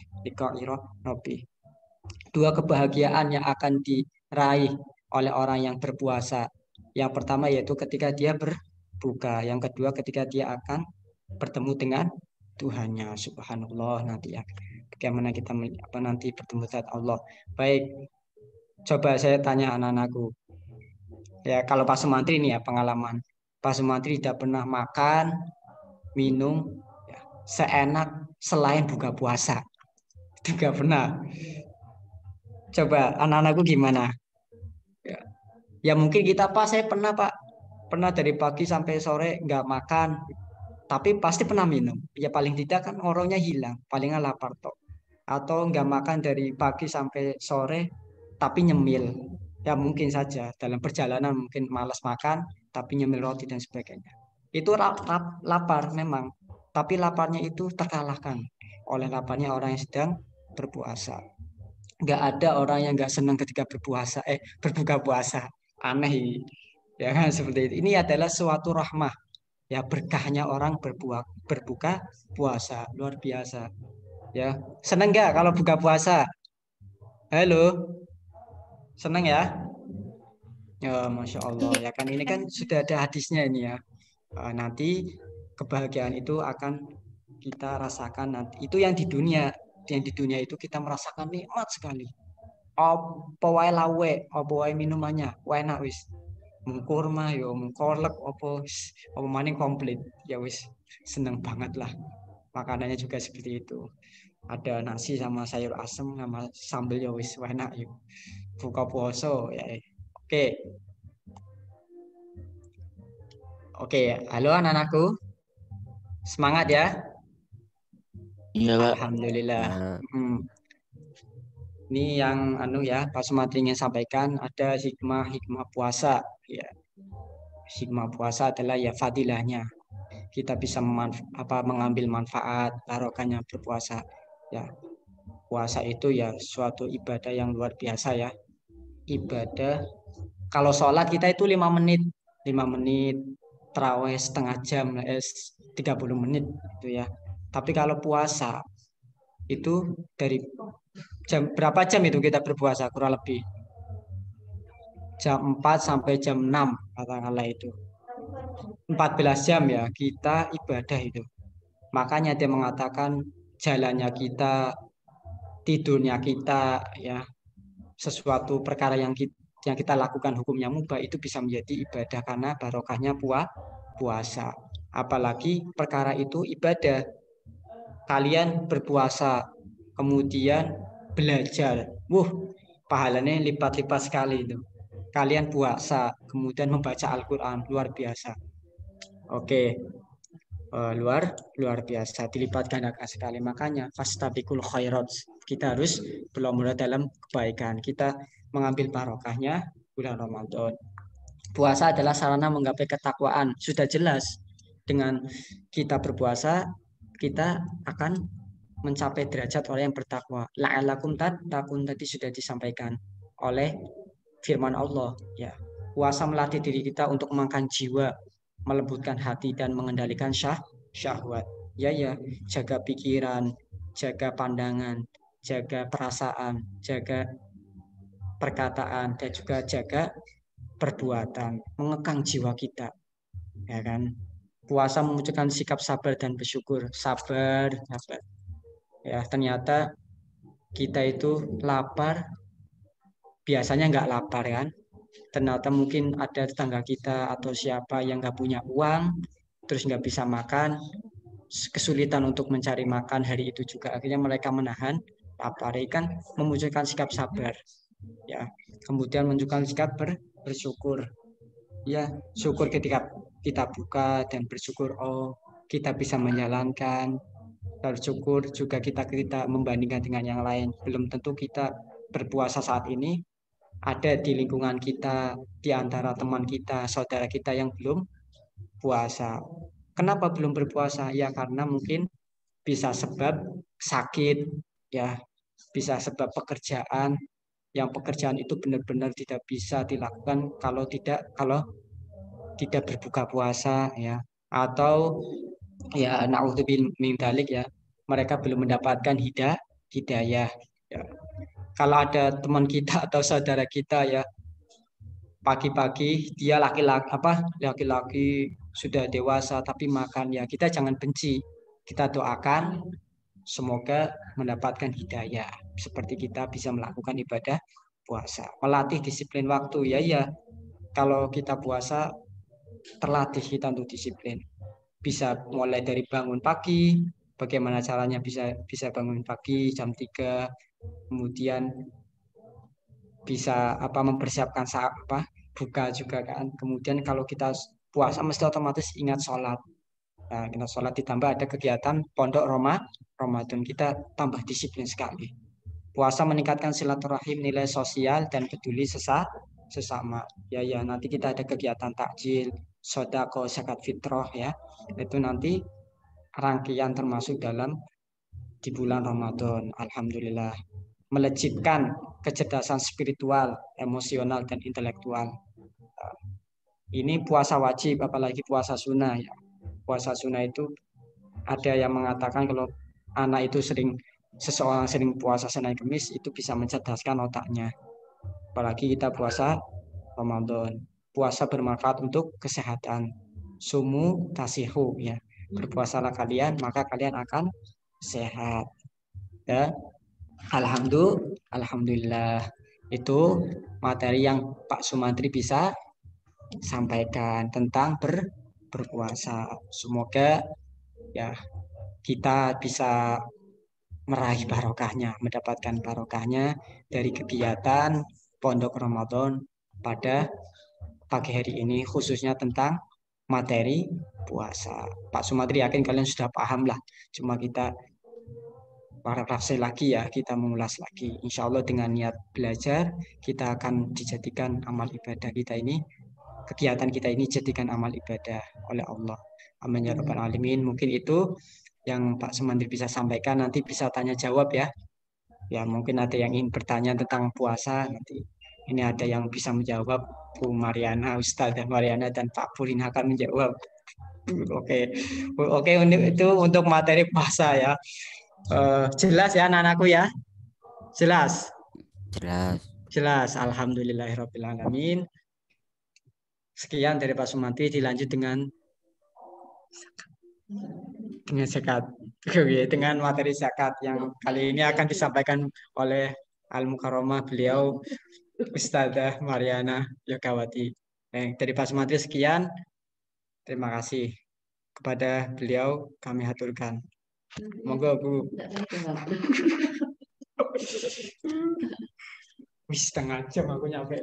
Dua kebahagiaan yang akan diraih oleh orang yang berpuasa. Yang pertama yaitu ketika dia berbuka, yang kedua ketika dia akan bertemu dengan Tuhannya. Subhanallah, nanti ya bagaimana kita nanti bertemu dengan Allah. Baik, coba saya tanya anak-anakku ya, kalau Pak Sumantri ini ya pengalaman Pak Sumantri tidak pernah makan minum ya, seenak selain buka puasa, tidak pernah. Coba anak-anakku gimana ya? Ya mungkin kita Pak, saya pernah Pak, pernah dari pagi sampai sore nggak makan. Tapi pasti pernah minum. Ya paling tidak kan orangnya hilang. Palingan lapar toh. Atau nggak makan dari pagi sampai sore, tapi nyemil. Ya mungkin saja. Dalam perjalanan mungkin malas makan, tapi nyemil roti dan sebagainya. Itu lapar memang. Tapi laparnya itu terkalahkan oleh laparnya orang yang sedang berpuasa. nggak ada orang yang nggak senang ketika berbuka puasa. Aneh ini. Ya kan seperti itu. Ini adalah suatu rahmah. Ya berkahnya orang berbuka puasa. Luar biasa. Ya. Seneng nggak kalau buka puasa? Halo, seneng ya? Ya, Masya Allah. Ya kan ini kan sudah ada hadisnya ini ya. Nanti kebahagiaan itu akan kita rasakan nanti. Itu yang di dunia. Yang di dunia itu kita merasakan nikmat sekali. Apa wae lawe, apa wae minumannya, wae enak wis. Mung kurma yo, mung kolak apa maning komplit. Ya wis, seneng banget lah. Makanannya juga seperti itu. Ada nasi sama sayur asem sama sambal ya wis wae enak yuk. Buka puasa ya. Oke. Oke, halo anak-anakku. Semangat ya. Iya, Pak. Alhamdulillah. Ya. Ini yang Pak Sumatri ingin sampaikan ada hikmah puasa ya. Hikmah puasa adalah ya fadilahnya. Kita bisa mengambil manfaat barokahnya berpuasa. Ya, puasa itu ya suatu ibadah yang luar biasa ya. Ibadah kalau sholat kita itu 5 menit, 5 menit, terawih setengah jam, 30 menit itu ya. Tapi kalau puasa itu dari berapa jam itu kita berpuasa kurang lebih jam 4 sampai jam 6 katakanlah itu 14 jam ya kita ibadah itu. Makanya dia mengatakan jalannya kita, tidurnya kita ya, sesuatu perkara yang kita lakukan hukumnya mubah itu bisa menjadi ibadah karena barokahnya puasa. Apalagi perkara itu ibadah. Kalian berpuasa, kemudian belajar. Pahalanya lipat-lipat sekali itu. Kalian puasa, kemudian membaca Al-Quran, luar biasa. Oke, luar biasa, dilipat gandakan sekali. Makanya, fastabiqul khairat. Kita harus berlomba dalam kebaikan. Kita mengambil barokahnya bulan Ramadan. Puasa adalah sarana menggapai ketakwaan. Sudah jelas, dengan kita berpuasa, kita akan mencapai derajat orang yang bertakwa. La'alakum tattaqun tadi sudah disampaikan oleh firman Allah. Ya, puasa melatih diri kita untuk memakan jiwa, melembutkan hati dan mengendalikan syahwat. Ya, jaga pikiran, jaga pandangan, jaga perasaan, jaga perkataan, dan juga jaga perbuatan, mengekang jiwa kita. Ya kan? Puasa memunculkan sikap sabar dan bersyukur. Sabar. Ya, ternyata kita itu lapar, biasanya nggak lapar kan. Ternyata mungkin ada tetangga kita atau siapa yang nggak punya uang, terus nggak bisa makan, kesulitan untuk mencari makan hari itu juga. Akhirnya mereka menahan lapar, kan memunculkan sikap sabar. Ya, kemudian menunjukkan sikap bersyukur. Ya, syukur ketika kita buka dan bersyukur kita bisa menjalankan. Bersyukur juga kita membandingkan dengan yang lain. Belum tentu kita berpuasa saat ini ada di lingkungan kita, di antara teman kita, saudara kita yang belum puasa. Kenapa belum berpuasa? Ya karena mungkin bisa sebab sakit, ya bisa sebab pekerjaan, yang pekerjaan itu benar-benar tidak bisa dilakukan kalau tidak berbuka puasa ya, atau ya naudzubillah min dzalik ya, mereka belum mendapatkan hidayah ya. Kalau ada teman kita atau saudara kita ya pagi-pagi dia laki-laki sudah dewasa tapi makan, ya kita jangan benci, kita doakan semoga mendapatkan hidayah seperti kita bisa melakukan ibadah puasa, melatih disiplin waktu ya. Kalau kita puasa terlatih kita untuk disiplin, bisa mulai dari bangun pagi, bagaimana caranya bisa bangun pagi jam 3, kemudian bisa mempersiapkan buka juga kan. Kemudian kalau kita puasa mesti otomatis ingat sholat. Nah, kita sholat ditambah ada kegiatan pondok Ramadan, kita tambah disiplin sekali. Puasa meningkatkan silaturahim, nilai sosial dan peduli sesama. Ya nanti kita ada kegiatan takjil, sodako, zakat fitrah ya. Itu nanti rangkaian termasuk dalam di bulan Ramadan. Alhamdulillah. melejitkan kecerdasan spiritual, emosional, dan intelektual. Ini puasa wajib, apalagi puasa sunnah ya. Puasa sunnah itu ada yang mengatakan kalau anak itu seseorang sering puasa Senin Kamis itu bisa mencerdaskan otaknya. Apalagi kita puasa Ramadan. Puasa bermanfaat untuk kesehatan. Sumu tasihu ya. Berpuasalah kalian maka kalian akan sehat. Ya. Alhamdulillah itu materi yang Pak Sumantri bisa sampaikan tentang berpuasa. Semoga ya kita bisa meraih barokahnya, mendapatkan barokahnya dari kegiatan Pondok Ramadan pada pagi hari ini, khususnya tentang materi puasa. Pak Sumantri yakin kalian sudah paham lah, cuma kita parafrase lagi ya, kita mengulas lagi. Insya Allah dengan niat belajar, kita akan dijadikan amal ibadah kita ini, kegiatan kita ini jadikan amal ibadah oleh Allah. Amin ya rabbal alamin. Mungkin itu yang Pak Sumantri bisa sampaikan, nanti bisa tanya jawab ya. Ya mungkin ada yang ingin bertanya tentang puasa, nanti ini ada yang bisa menjawab, Bu Mariana, Ustazah Mariana dan Pak Pulin akan menjawab. Oke, oke itu untuk materi puasa ya. Jelas ya anak-anakku ya? Jelas? Jelas. Jelas. Alhamdulillahirabbil alamin. Sekian dari Pak Sumantri, dilanjut dengan zakat. Dengan materi zakat yang kali ini akan disampaikan oleh Al-Mukarramah beliau Ustazah Mariana Yogawati. Dari Pak Sumantri sekian. Terima kasih kepada beliau kami haturkan. Monggo Bu. Wis setengah jam aku nyampe.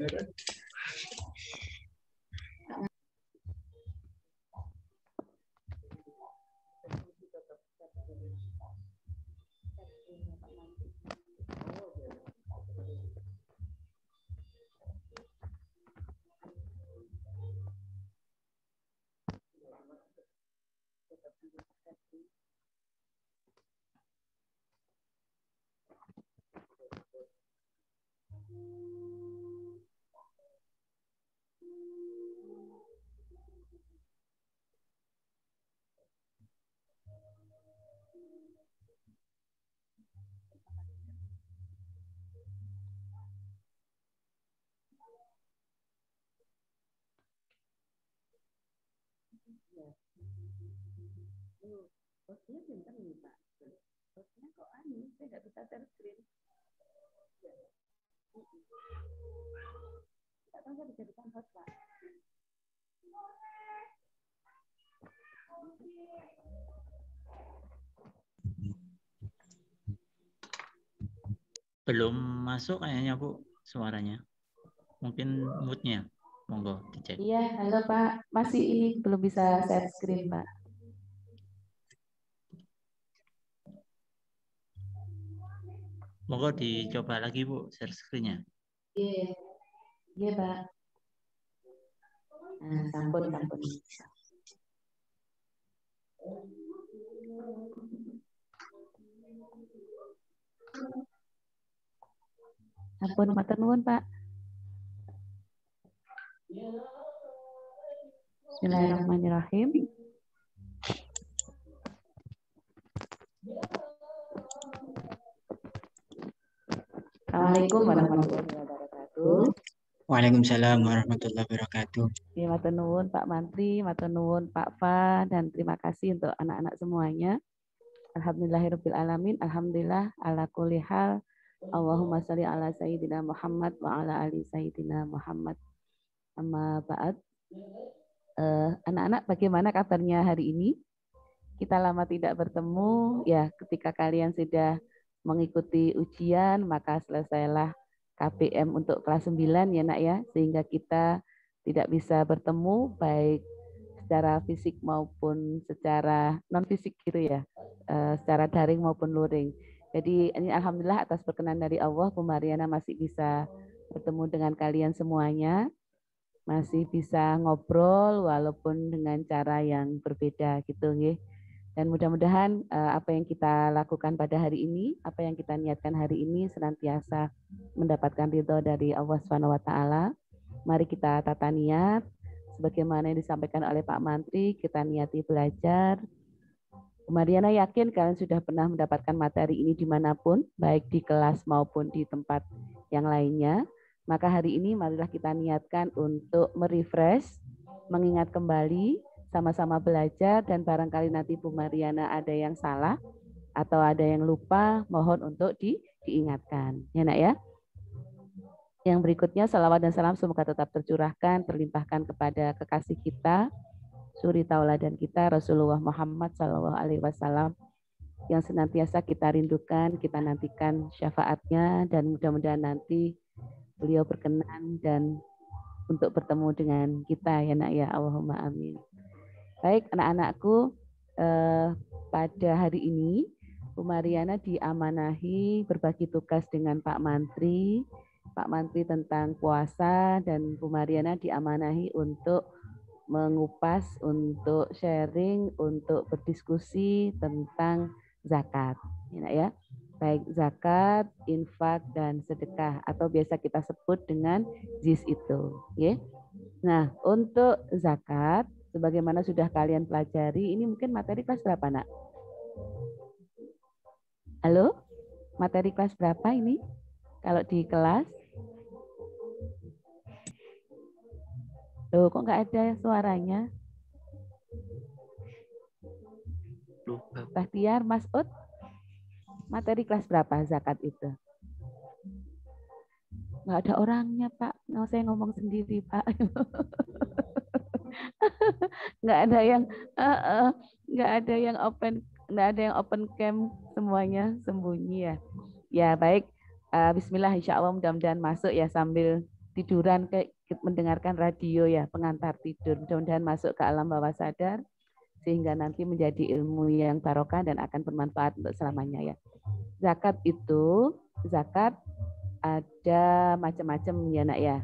Belum masuk kayaknya Bu suaranya. Mungkin mood-nya. Monggo dicek. Iya, halo Pak. Masih ini belum bisa share screen, Pak. Monggo dicoba lagi Bu share screen-nya. Iya, iya Pak. Nah, sampun. Sampun, matur nuwun Pak. Bismillahirrahmanirrahim. Assalamualaikum warahmatullahi wabarakatuh. Waalaikumsalam warahmatullahi wabarakatuh. Ya, matur nuwun Pak Mantri, matur nuwun Pak Fa, dan terima kasih untuk anak-anak semuanya. Alhamdulillahirabbil alamin, alhamdulillah ala kulli hal. Allahumma shalli ala sayyidina Muhammad wa ala ali sayyidina Muhammad. Amma ba'd. Anak-anak bagaimana kabarnya hari ini? Kita lama tidak bertemu, ya ketika kalian sudah mengikuti ujian, maka selesailah KPM untuk kelas 9 ya nak ya, sehingga kita tidak bisa bertemu baik secara fisik maupun secara non-fisik gitu ya, secara daring maupun luring. Jadi ini alhamdulillah atas perkenan dari Allah, Bu Mariana masih bisa bertemu dengan kalian semuanya, masih bisa ngobrol walaupun dengan cara yang berbeda gitu nggih. Dan mudah-mudahan apa yang kita lakukan pada hari ini, apa yang kita niatkan hari ini senantiasa mendapatkan ridho dari Allah Subhanahu wa taala. Mari kita tata niat sebagaimana yang disampaikan oleh Pak Mantri, kita niati belajar. Bu Mariana yakin kalian sudah pernah mendapatkan materi ini dimanapun, baik di kelas maupun di tempat yang lainnya. Maka hari ini marilah kita niatkan untuk merefresh, mengingat kembali, sama-sama belajar, dan barangkali nanti Bu Mariana ada yang salah atau ada yang lupa, mohon untuk diingatkan. Ya nak ya. Yang berikutnya, salawat dan salam semoga tetap tercurahkan, terlimpahkan kepada kekasih kita, suri tauladan kita, Rasulullah Muhammad SAW, yang senantiasa kita rindukan, kita nantikan syafaatnya, dan mudah-mudahan nanti beliau berkenan dan untuk bertemu dengan kita ya nak ya, Allahumma amin. Baik anak-anakku, pada hari ini Bu Mariana diamanahi berbagi tugas dengan Pak Mantri tentang puasa, dan Bu Mariana diamanahi untuk mengupas, untuk sharing, untuk berdiskusi tentang zakat. Ya, baik zakat, infak, dan sedekah, atau biasa kita sebut dengan ZIS itu. Ya. Nah, untuk zakat, sebagaimana sudah kalian pelajari, ini mungkin materi kelas berapa, nak? Halo? Materi kelas berapa ini? Kalau di kelas? Loh, kok nggak ada suaranya? Bahtiar, Mas Ut, materi kelas berapa zakat itu? Nggak ada orangnya, Pak. Nggak, saya ngomong sendiri, Pak. Nggak ada yang nggak ada yang open cam, semuanya sembunyi ya. Ya baik, Bismillah, insya Allah mudah-mudahan masuk ya, sambil tiduran mendengarkan radio ya, pengantar tidur. Mudah-mudahan masuk ke alam bawah sadar sehingga nanti menjadi ilmu yang barokah dan akan bermanfaat untuk selamanya ya. Zakat ada macam-macam ya nak ya.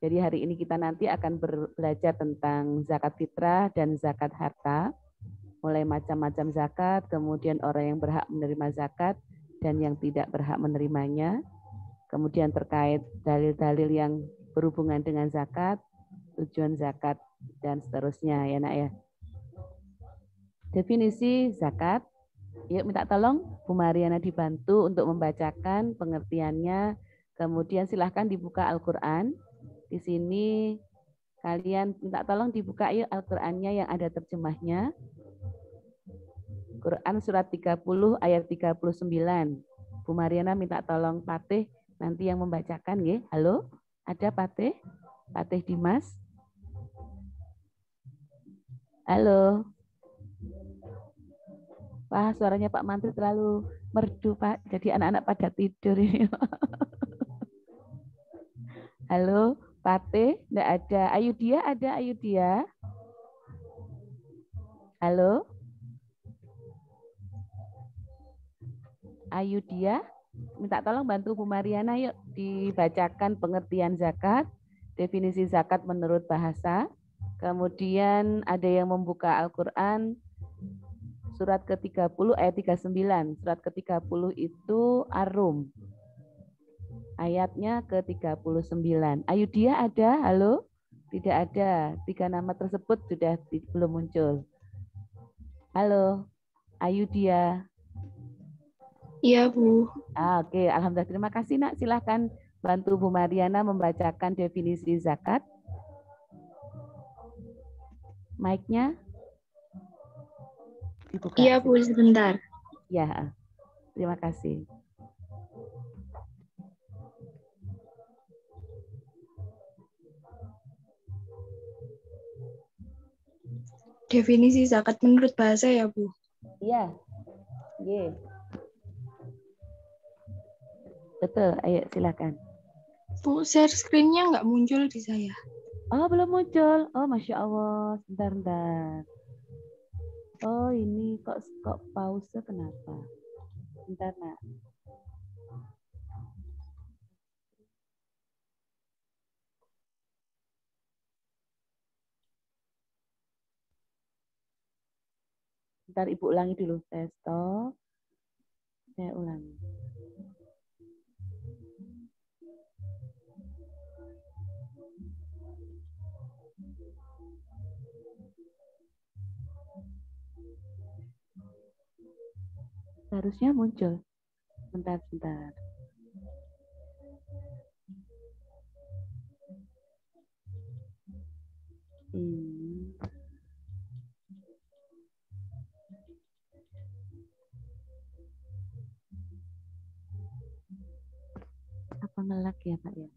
Jadi hari ini kita nanti akan belajar tentang zakat fitrah dan zakat harta. Mulai macam-macam zakat, kemudian orang yang berhak menerima zakat dan yang tidak berhak menerimanya. Kemudian terkait dalil-dalil yang berhubungan dengan zakat, tujuan zakat, dan seterusnya ya nak ya. Definisi zakat. Yuk minta tolong Bu Mariana dibantu untuk membacakan pengertiannya. Kemudian silahkan dibuka Al-Quran. Di sini kalian minta tolong dibuka yuk Al-Qur'annya yang ada terjemahnya. Quran surat 30 ayat 39. Bu Mariana minta tolong Patih nanti yang membacakan nggih. Halo? Ada Patih? Patih Dimas? Halo? Wah, suaranya Pak Mantri terlalu merdu, Pak. Jadi anak-anak pada tidur ini. Halo, Patih, enggak ada. Ayudia ada, Ayudia? Halo? Ayudia, minta tolong bantu Bu Mariana yuk dibacakan pengertian zakat, definisi zakat menurut bahasa. Kemudian ada yang membuka Al-Qur'an surat ke-30 ayat 39. Surat ke-30 itu Ar-Rum. Ayatnya ke-39. Ayudia ada? Halo? Tidak ada. 3 nama tersebut sudah belum muncul. Halo? Ayudia? Iya, Bu. Oke, alhamdulillah. Terima kasih, Nak. Silahkan bantu Bu Mariana membacakan definisi zakat. Mic-nya dibuka. Iya, Bu, sebentar. Ya, terima kasih. Definisi zakat menurut bahasa ya, Bu? Iya. Ye. Betul, ayo silakan. Bu, share screen-nya nggak muncul di saya. Oh, belum muncul. Oh, Masya Allah. Bentar. Oh, ini kok pause kenapa? Bentar, Nak. Ntar Ibu ulangi dulu. Tes stop. Saya ulangi. Harusnya muncul. Bentar. Apa ngelak ya Pak ya?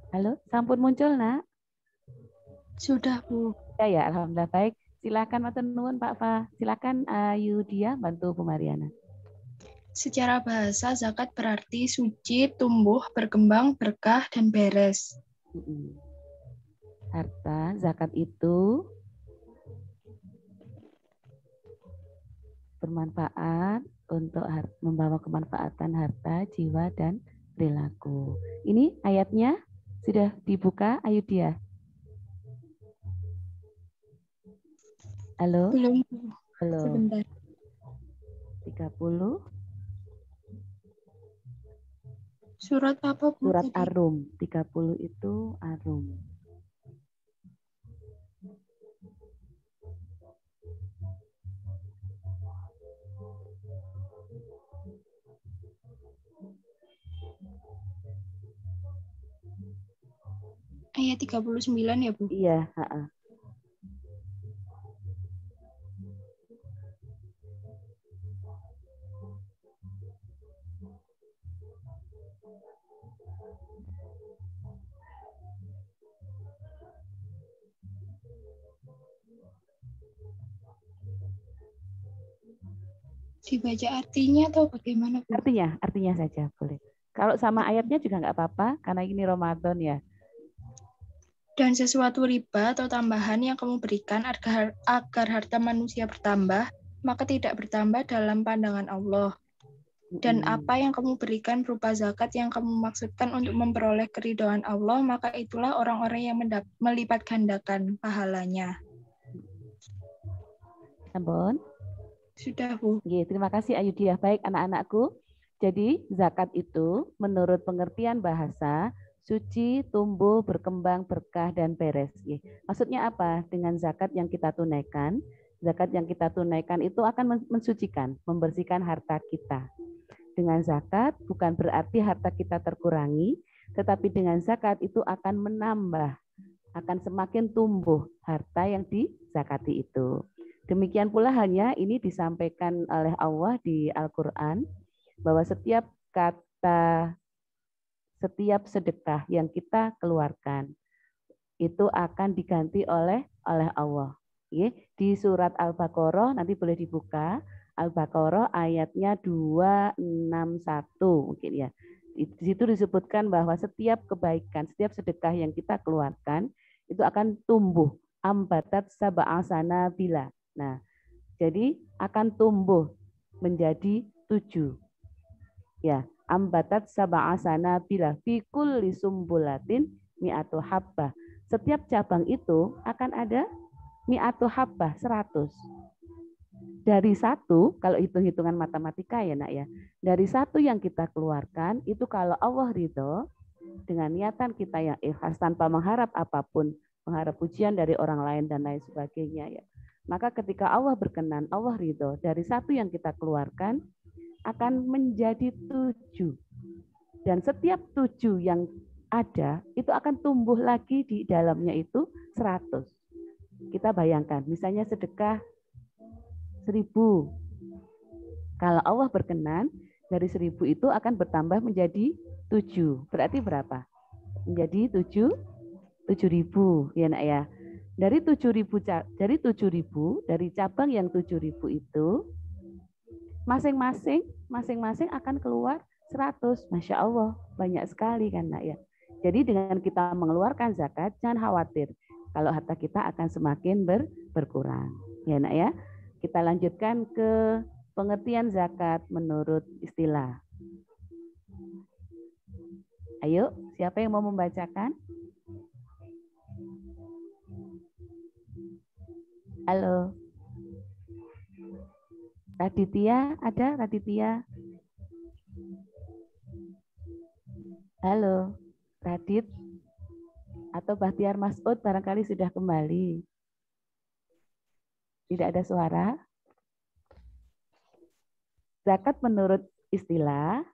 Halo, sampun muncul, Nak? Sudah, Bu. Ya, alhamdulillah baik. Silakan matur nuwun Pak Fa. Silakan Yudia bantu Bu Mariana. Secara bahasa, zakat berarti suci, tumbuh, berkembang, berkah, dan beres. Harta, zakat itu bermanfaat untuk membawa kemanfaatan harta, jiwa, dan perilaku. Ini ayatnya sudah dibuka, ayo dia. Halo? Belum. Belum. Sebentar. 30. Surat apa, Bu? Surat tadi? Ar-Rum. 30 itu Ar-Rum. Ayat 39 ya, Bu? Iya, Dibaca artinya atau bagaimana, Bu? Artinya saja boleh. Kalau sama ayatnya juga nggak apa-apa, karena ini Ramadan ya. Dan sesuatu riba atau tambahan yang kamu berikan agar harta manusia bertambah, maka tidak bertambah dalam pandangan Allah. Dan apa yang kamu berikan berupa zakat yang kamu maksudkan untuk memperoleh keridhaan Allah, maka itulah orang-orang yang melipat gandakan pahalanya. Ampun. Sudah, Bu. Terima kasih Ayudiah. Baik anak-anakku. Jadi zakat itu menurut pengertian bahasa suci, tumbuh, berkembang, berkah, dan beres. Maksudnya apa? Dengan zakat yang kita tunaikan, zakat yang kita tunaikan itu akan mensucikan, membersihkan harta kita. Dengan zakat bukan berarti harta kita terkurangi, tetapi dengan zakat itu akan menambah, akan semakin tumbuh harta yang dizakati itu. Demikian pula halnya ini disampaikan oleh Allah di Al-Quran, bahwa setiap kata, setiap sedekah yang kita keluarkan, itu akan diganti oleh Allah. Di surat Al-Baqarah, nanti boleh dibuka, Al-Baqarah ayatnya 261 mungkin ya. Di situ disebutkan bahwa setiap kebaikan, setiap sedekah yang kita keluarkan, itu akan tumbuh. Ambatat sab'asana bila. Nah, jadi akan tumbuh menjadi 7. Ya, ambatat sab'asana bila fi kulli sumbulatin mi'atu habbah. Setiap cabang itu akan ada mi'atu habbah 100. Dari satu, kalau hitung-hitungan matematika ya nak ya, dari satu yang kita keluarkan itu kalau Allah ridho dengan niatan kita yang ikhlas tanpa mengharap apapun, mengharap pujian dari orang lain dan lain sebagainya ya. Maka ketika Allah berkenan, Allah ridho, dari satu yang kita keluarkan akan menjadi 7. Dan setiap 7 yang ada, itu akan tumbuh lagi di dalamnya itu 100. Kita bayangkan, misalnya sedekah 1000. Kalau Allah berkenan, dari 1000 itu akan bertambah menjadi 7. Berarti berapa? Menjadi 7.000 ya nak ya. Dari 7.000 dari cabang yang 7.000 itu masing-masing akan keluar 100. Masya Allah, banyak sekali kan nak ya. Jadi dengan kita mengeluarkan zakat, jangan khawatir kalau harta kita akan semakin berkurang. Ya nak ya. Kita lanjutkan ke pengertian zakat menurut istilah. Ayo, siapa yang mau membacakan? Halo. Raditya, ada Raditya? Halo, Radit. Atau Bahtiar Mas'ud barangkali sudah kembali. Tidak ada suara. Zakat menurut istilah,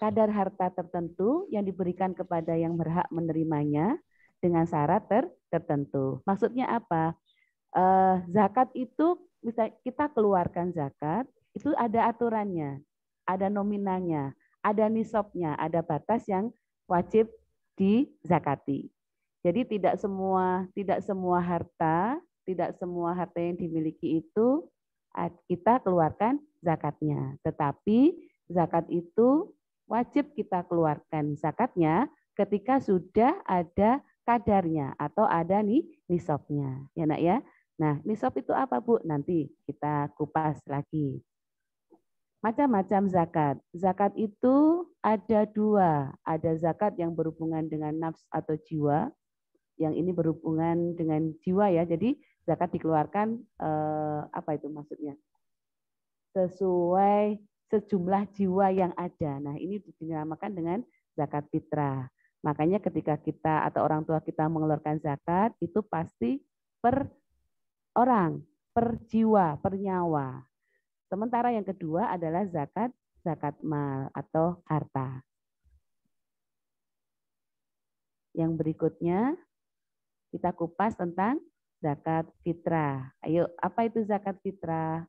kadar harta tertentu yang diberikan kepada yang berhak menerimanya dengan syarat tertentu. Maksudnya apa? Zakat itu bisa kita keluarkan zakat, itu ada aturannya, ada nominalnya, ada nisabnya, ada batas yang wajib dizakati. Jadi tidak semua harta yang dimiliki itu kita keluarkan zakatnya. Tetapi zakat itu wajib kita keluarkan zakatnya ketika sudah ada kadarnya atau ada nisabnya. Ya nak ya. Nah, nisab itu apa Bu? Nanti kita kupas lagi. Macam-macam zakat. Zakat itu ada 2. Ada zakat yang berhubungan dengan nafs atau jiwa. Yang ini berhubungan dengan jiwa ya. Jadi zakat dikeluarkan apa itu maksudnya? Sesuai sejumlah jiwa yang ada. Nah, ini dinamakan dengan zakat fitrah. Makanya ketika kita atau orang tua kita mengeluarkan zakat, itu pasti per orang, per jiwa, per nyawa. Sementara yang kedua adalah zakat mal atau harta. Yang berikutnya kita kupas tentang zakat fitrah. Ayo, apa itu zakat fitrah?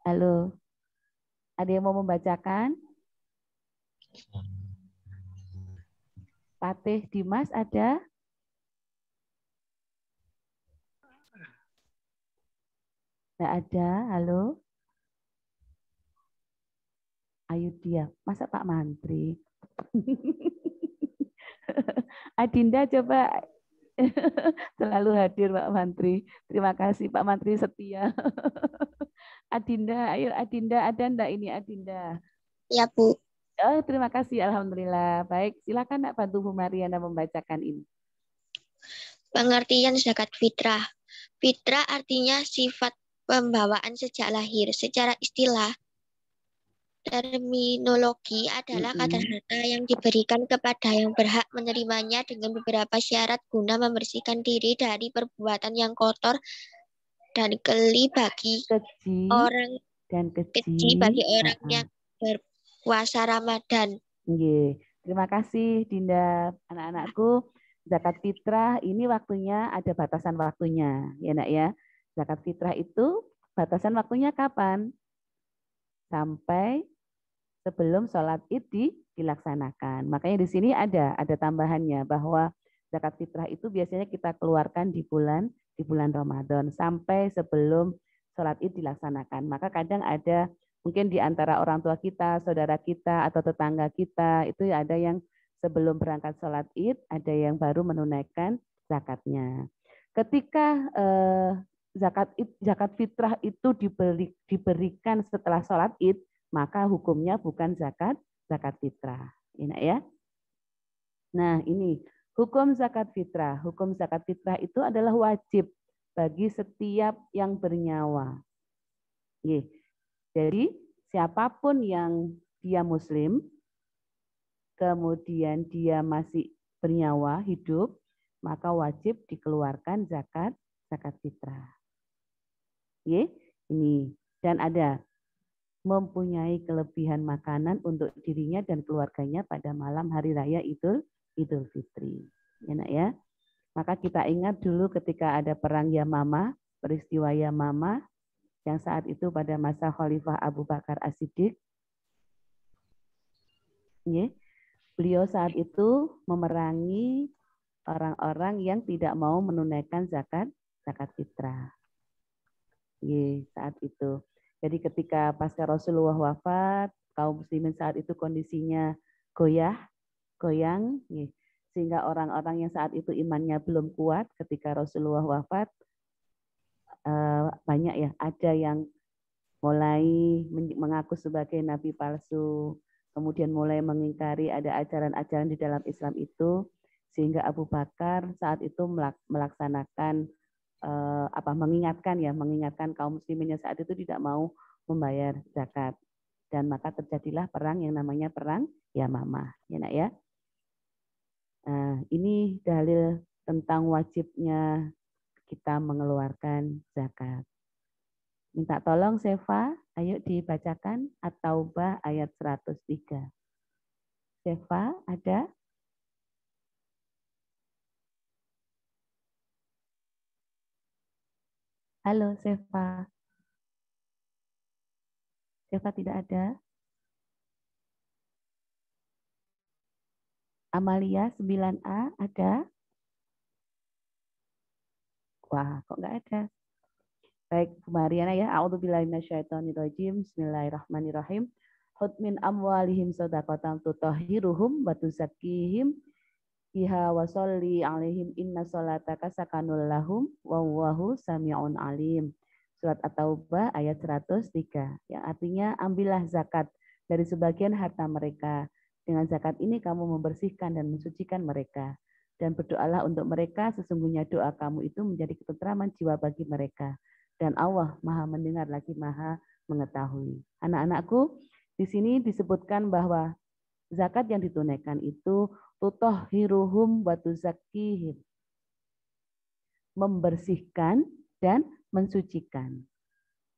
Halo, ada yang mau membacakan? Patih Dimas ada? Nggak ada, halo? Ayo dia, masa Pak Mantri? Adinda coba selalu hadir Pak Mantri. Terima kasih Pak Mantri setia. Adinda, ayo Adinda, ada enggak ini Adinda? Ya, Bu. Oh, terima kasih, Alhamdulillah. Baik, silakan Nak bantu Bu Mariana membacakan ini. Pengertian zakat fitrah. Fitrah artinya sifat pembawaan sejak lahir. Secara istilah, terminologi adalah kadar harta yang diberikan kepada yang berhak menerimanya dengan beberapa syarat guna membersihkan diri dari perbuatan yang kotor dan keji bagi Keji orang dan keji bagi orang Heeh. yang berpuasa Ramadan. Nggih. Terima kasih Dinda. Anak-anakku, zakat fitrah ini waktunya ada batasan waktunya, ya Nak ya. Zakat fitrah itu batasan waktunya kapan? Sampai sebelum sholat Id dilaksanakan. Makanya di sini ada tambahannya bahwa zakat fitrah itu biasanya kita keluarkan di bulan Ramadan sampai sebelum sholat Id dilaksanakan. Maka kadang ada mungkin di antara orang tua kita, saudara kita atau tetangga kita itu ada yang sebelum berangkat sholat Id, ada yang baru menunaikan zakatnya. Ketika zakat fitrah itu diberikan setelah sholat Id, maka hukumnya bukan zakat fitrah. Enak ya? Nah, ini hukum zakat fitrah. Hukum zakat fitrah itu adalah wajib bagi setiap yang bernyawa. Jadi, siapapun yang dia muslim, kemudian dia masih bernyawa, hidup, maka wajib dikeluarkan zakat fitrah. Ini. Dan ada mempunyai kelebihan makanan untuk dirinya dan keluarganya pada malam hari raya Idul Fitri. Enak ya? Maka kita ingat dulu ketika ada perang Yamamah, peristiwa Yamamah yang saat itu pada masa Khalifah Abu Bakar As-Siddiq. Beliau saat itu memerangi orang-orang yang tidak mau menunaikan zakat fitrah. Saat itu. Jadi ketika pasca Rasulullah wafat, kaum muslimin saat itu kondisinya goyang, sehingga orang-orang yang saat itu imannya belum kuat ketika Rasulullah wafat, banyak ya, ada yang mulai mengaku sebagai nabi palsu, kemudian mulai mengingkari ada ajaran-ajaran di dalam Islam itu, sehingga Abu Bakar saat itu melaksanakan mengingatkan kaum muslimin yang saat itu tidak mau membayar zakat, dan maka terjadilah perang yang namanya perang Yamamah, ya Nak ya. Nah, ini dalil tentang wajibnya kita mengeluarkan zakat. Minta tolong Seva, ayo dibacakan At-Taubah ayat 103. Seva, ada? Halo Seva. Seva tidak ada. Amalia 9A ada? Wah, kok nggak ada? Baik, Bu Mariana ya. A'udzubillahi minasyaitonirrajim. Bismillahirrahmanirrahim. Hud min amwalihim shadaqatan tutahhiruhum wa tuzakkihim biha wa sholli alaihim inna sholataka sakanul lahum wallahu sami'un alim. Surat At-Taubah ayat 103, yang artinya ambillah zakat dari sebagian harta mereka. Dengan zakat ini kamu membersihkan dan mensucikan mereka. Dan berdoalah untuk mereka, sesungguhnya doa kamu itu menjadi ketentraman jiwa bagi mereka. Dan Allah Maha mendengar lagi Maha mengetahui. Anak-anakku, di sini disebutkan bahwa zakat yang ditunaikan itu tutahhiruhum wa tuzakkihim, membersihkan dan mensucikan.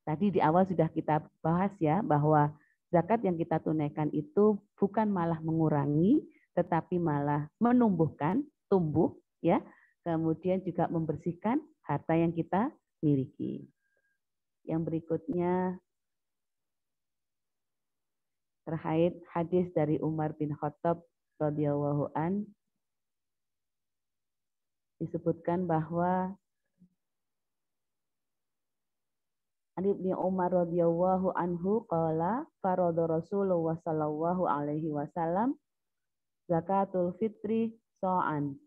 Tadi di awal sudah kita bahas ya, bahwa zakat yang kita tunaikan itu bukan malah mengurangi, tetapi malah menumbuhkan, tumbuh ya. Kemudian juga membersihkan harta yang kita miliki. Yang berikutnya terkait hadis dari Umar bin Khattab radhiyallahu an, disebutkan bahwa An Ibnu Umar radhiyallahu anhu qala farada Rasulullah sallallahu alaihi wasallam zakatul fitri so'an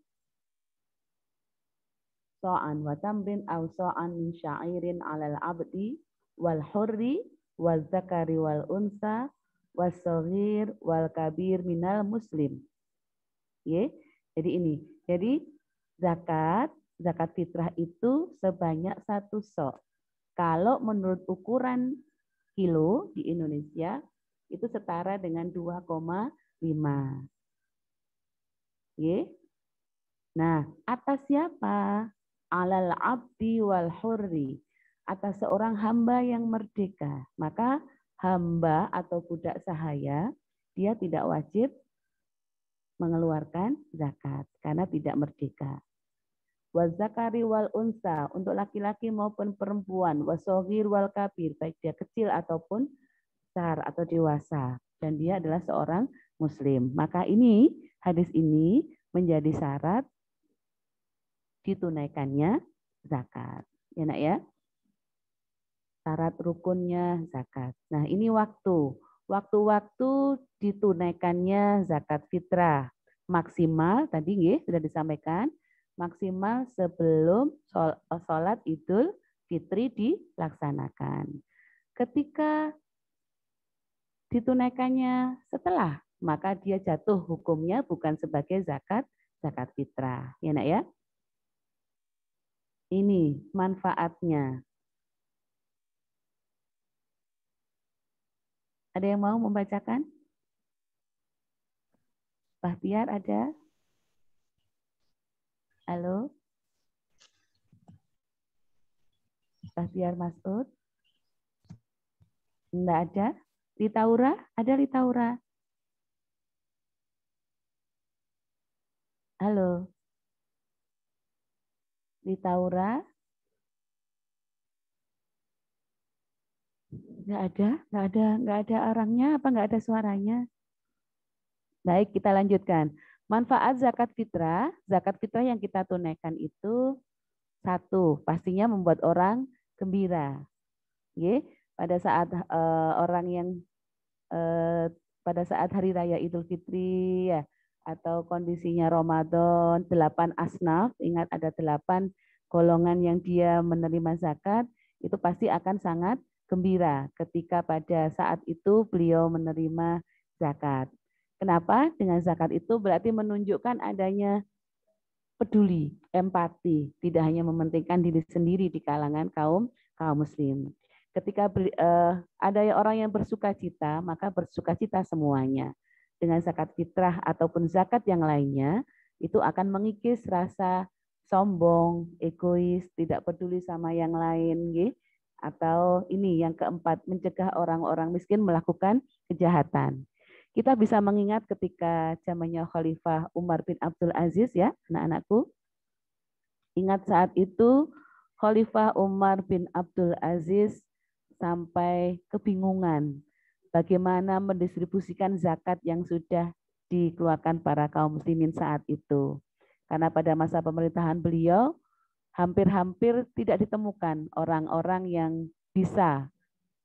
wa tamrin aw so'an min sya'irin 'alal abdi wal hurri wal zakari wal unsa was saghir wal kabir minal muslim. Jadi ini. Jadi zakat fitrah itu sebanyak 1 so'. Kalau menurut ukuran kilo di Indonesia itu setara dengan 2,5. Nah, atas siapa? Alal abdi wal hurri. Atas seorang hamba yang merdeka. Maka hamba atau budak sahaya, dia tidak wajib mengeluarkan zakat karena tidak merdeka. Wazakari wal unsa, untuk laki-laki maupun perempuan. Wasoghir wal kabir, baik dia kecil ataupun besar atau dewasa. Dan dia adalah seorang muslim. Maka ini, hadis ini menjadi syarat ditunaikannya zakat. Ya nak ya? Syarat rukunnya zakat. Nah ini waktu. Waktu-waktu ditunaikannya zakat fitrah. Maksimal, tadi sudah disampaikan, maksimal sebelum sholat Idul Fitri dilaksanakan. Ketika ditunaikannya setelah, maka dia jatuh hukumnya bukan sebagai zakat fitrah. Ya nak ya? Ini manfaatnya. Ada yang mau membacakan? Bahtiar ada? Halo? Bahtiar Masud? Enggak ada? Litaura? Ada Litaura? Halo? Litaura? Enggak ada orangnya, apa enggak ada suaranya? Baik, kita lanjutkan. Manfaat zakat fitrah yang kita tunaikan itu 1, pastinya membuat orang gembira. Pada saat orang yang pada saat hari raya Idul Fitri ya, atau kondisinya Ramadan, 8 asnaf, ingat ada 8 golongan yang dia menerima zakat, itu pasti akan sangat gembira ketika pada saat itu beliau menerima zakat. Kenapa? Dengan zakat itu berarti menunjukkan adanya peduli, empati, tidak hanya mementingkan diri sendiri di kalangan kaum muslim. Ketika ada orang yang bersukacita, maka bersukacita semuanya. Dengan zakat fitrah ataupun zakat yang lainnya, itu akan mengikis rasa sombong, egois, tidak peduli sama yang lain, atau ini yang keempat, mencegah orang-orang miskin melakukan kejahatan. Kita bisa mengingat ketika zamannya Khalifah Umar bin Abdul Aziz ya, anak-anakku. Ingat saat itu Khalifah Umar bin Abdul Aziz sampai kebingungan bagaimana mendistribusikan zakat yang sudah dikeluarkan para kaum muslimin saat itu. Karena pada masa pemerintahan beliau hampir-hampir tidak ditemukan orang-orang yang bisa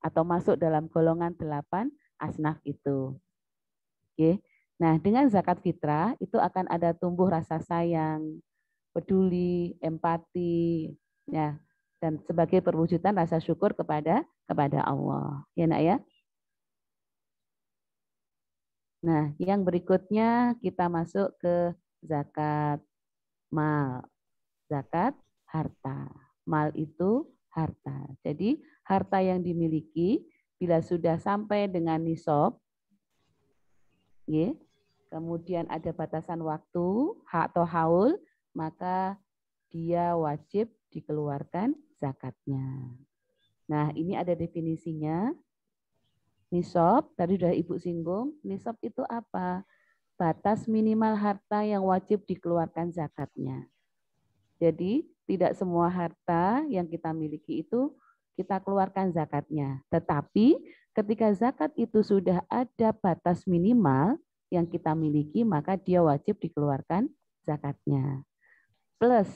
atau masuk dalam golongan 8 asnaf itu. Oke. Nah, dengan zakat fitrah itu akan ada tumbuh rasa sayang, peduli, empati, ya, dan sebagai perwujudan rasa syukur kepada Allah. Ya, nak ya. Nah, yang berikutnya kita masuk ke zakat mal. Zakat harta. Mal itu harta. Jadi, harta yang dimiliki bila sudah sampai dengan nisab, kemudian ada batasan waktu atau haul, maka dia wajib dikeluarkan zakatnya. Nah, ini ada definisinya. Nisab, tadi sudah Ibu singgung, nisab itu apa? Batas minimal harta yang wajib dikeluarkan zakatnya. Jadi, tidak semua harta yang kita miliki itu kita keluarkan zakatnya. Tetapi ketika zakat itu sudah ada batas minimal yang kita miliki, maka dia wajib dikeluarkan zakatnya. Plus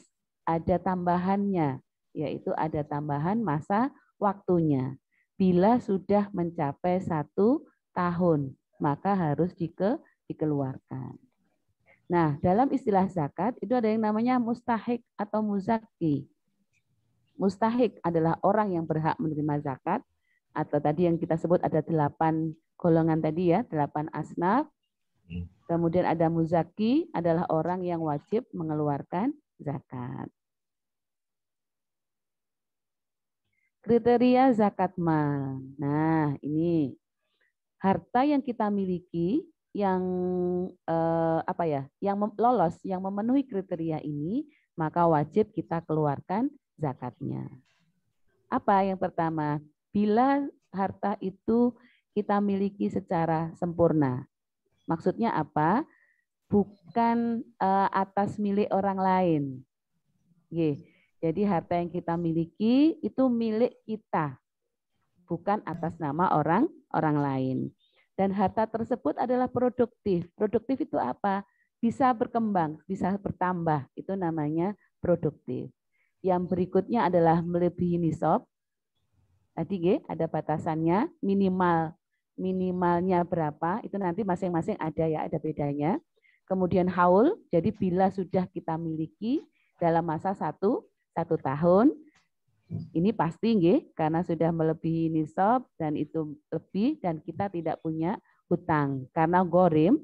ada tambahannya, yaitu ada tambahan masa waktunya. Bila sudah mencapai 1 tahun, maka harus dikeluarkan. Nah, dalam istilah zakat itu ada yang namanya mustahik atau muzaki. Mustahik adalah orang yang berhak menerima zakat, atau tadi yang kita sebut ada 8 golongan tadi ya, 8 asnaf. Kemudian ada muzaki, adalah orang yang wajib mengeluarkan zakat. Kriteria zakat mal. Nah, ini harta yang kita miliki yang yang lolos, yang memenuhi kriteria ini, maka wajib kita keluarkan zakatnya. Apa yang pertama? Bila harta itu kita miliki secara sempurna. Maksudnya apa? Bukan atas milik orang lain. Jadi harta yang kita miliki itu milik kita, bukan atas nama orang lain. Dan harta tersebut adalah produktif. Produktif itu apa? Bisa berkembang, bisa bertambah. Itu namanya produktif. Yang berikutnya adalah melebihi nisab. Tadi ada batasannya, minimalnya berapa, itu nanti masing-masing ada ya, ada bedanya. Kemudian haul, jadi bila sudah kita miliki dalam masa 1 tahun, ini pasti karena sudah melebihi nisab dan itu lebih dan kita tidak punya hutang. Karena gorim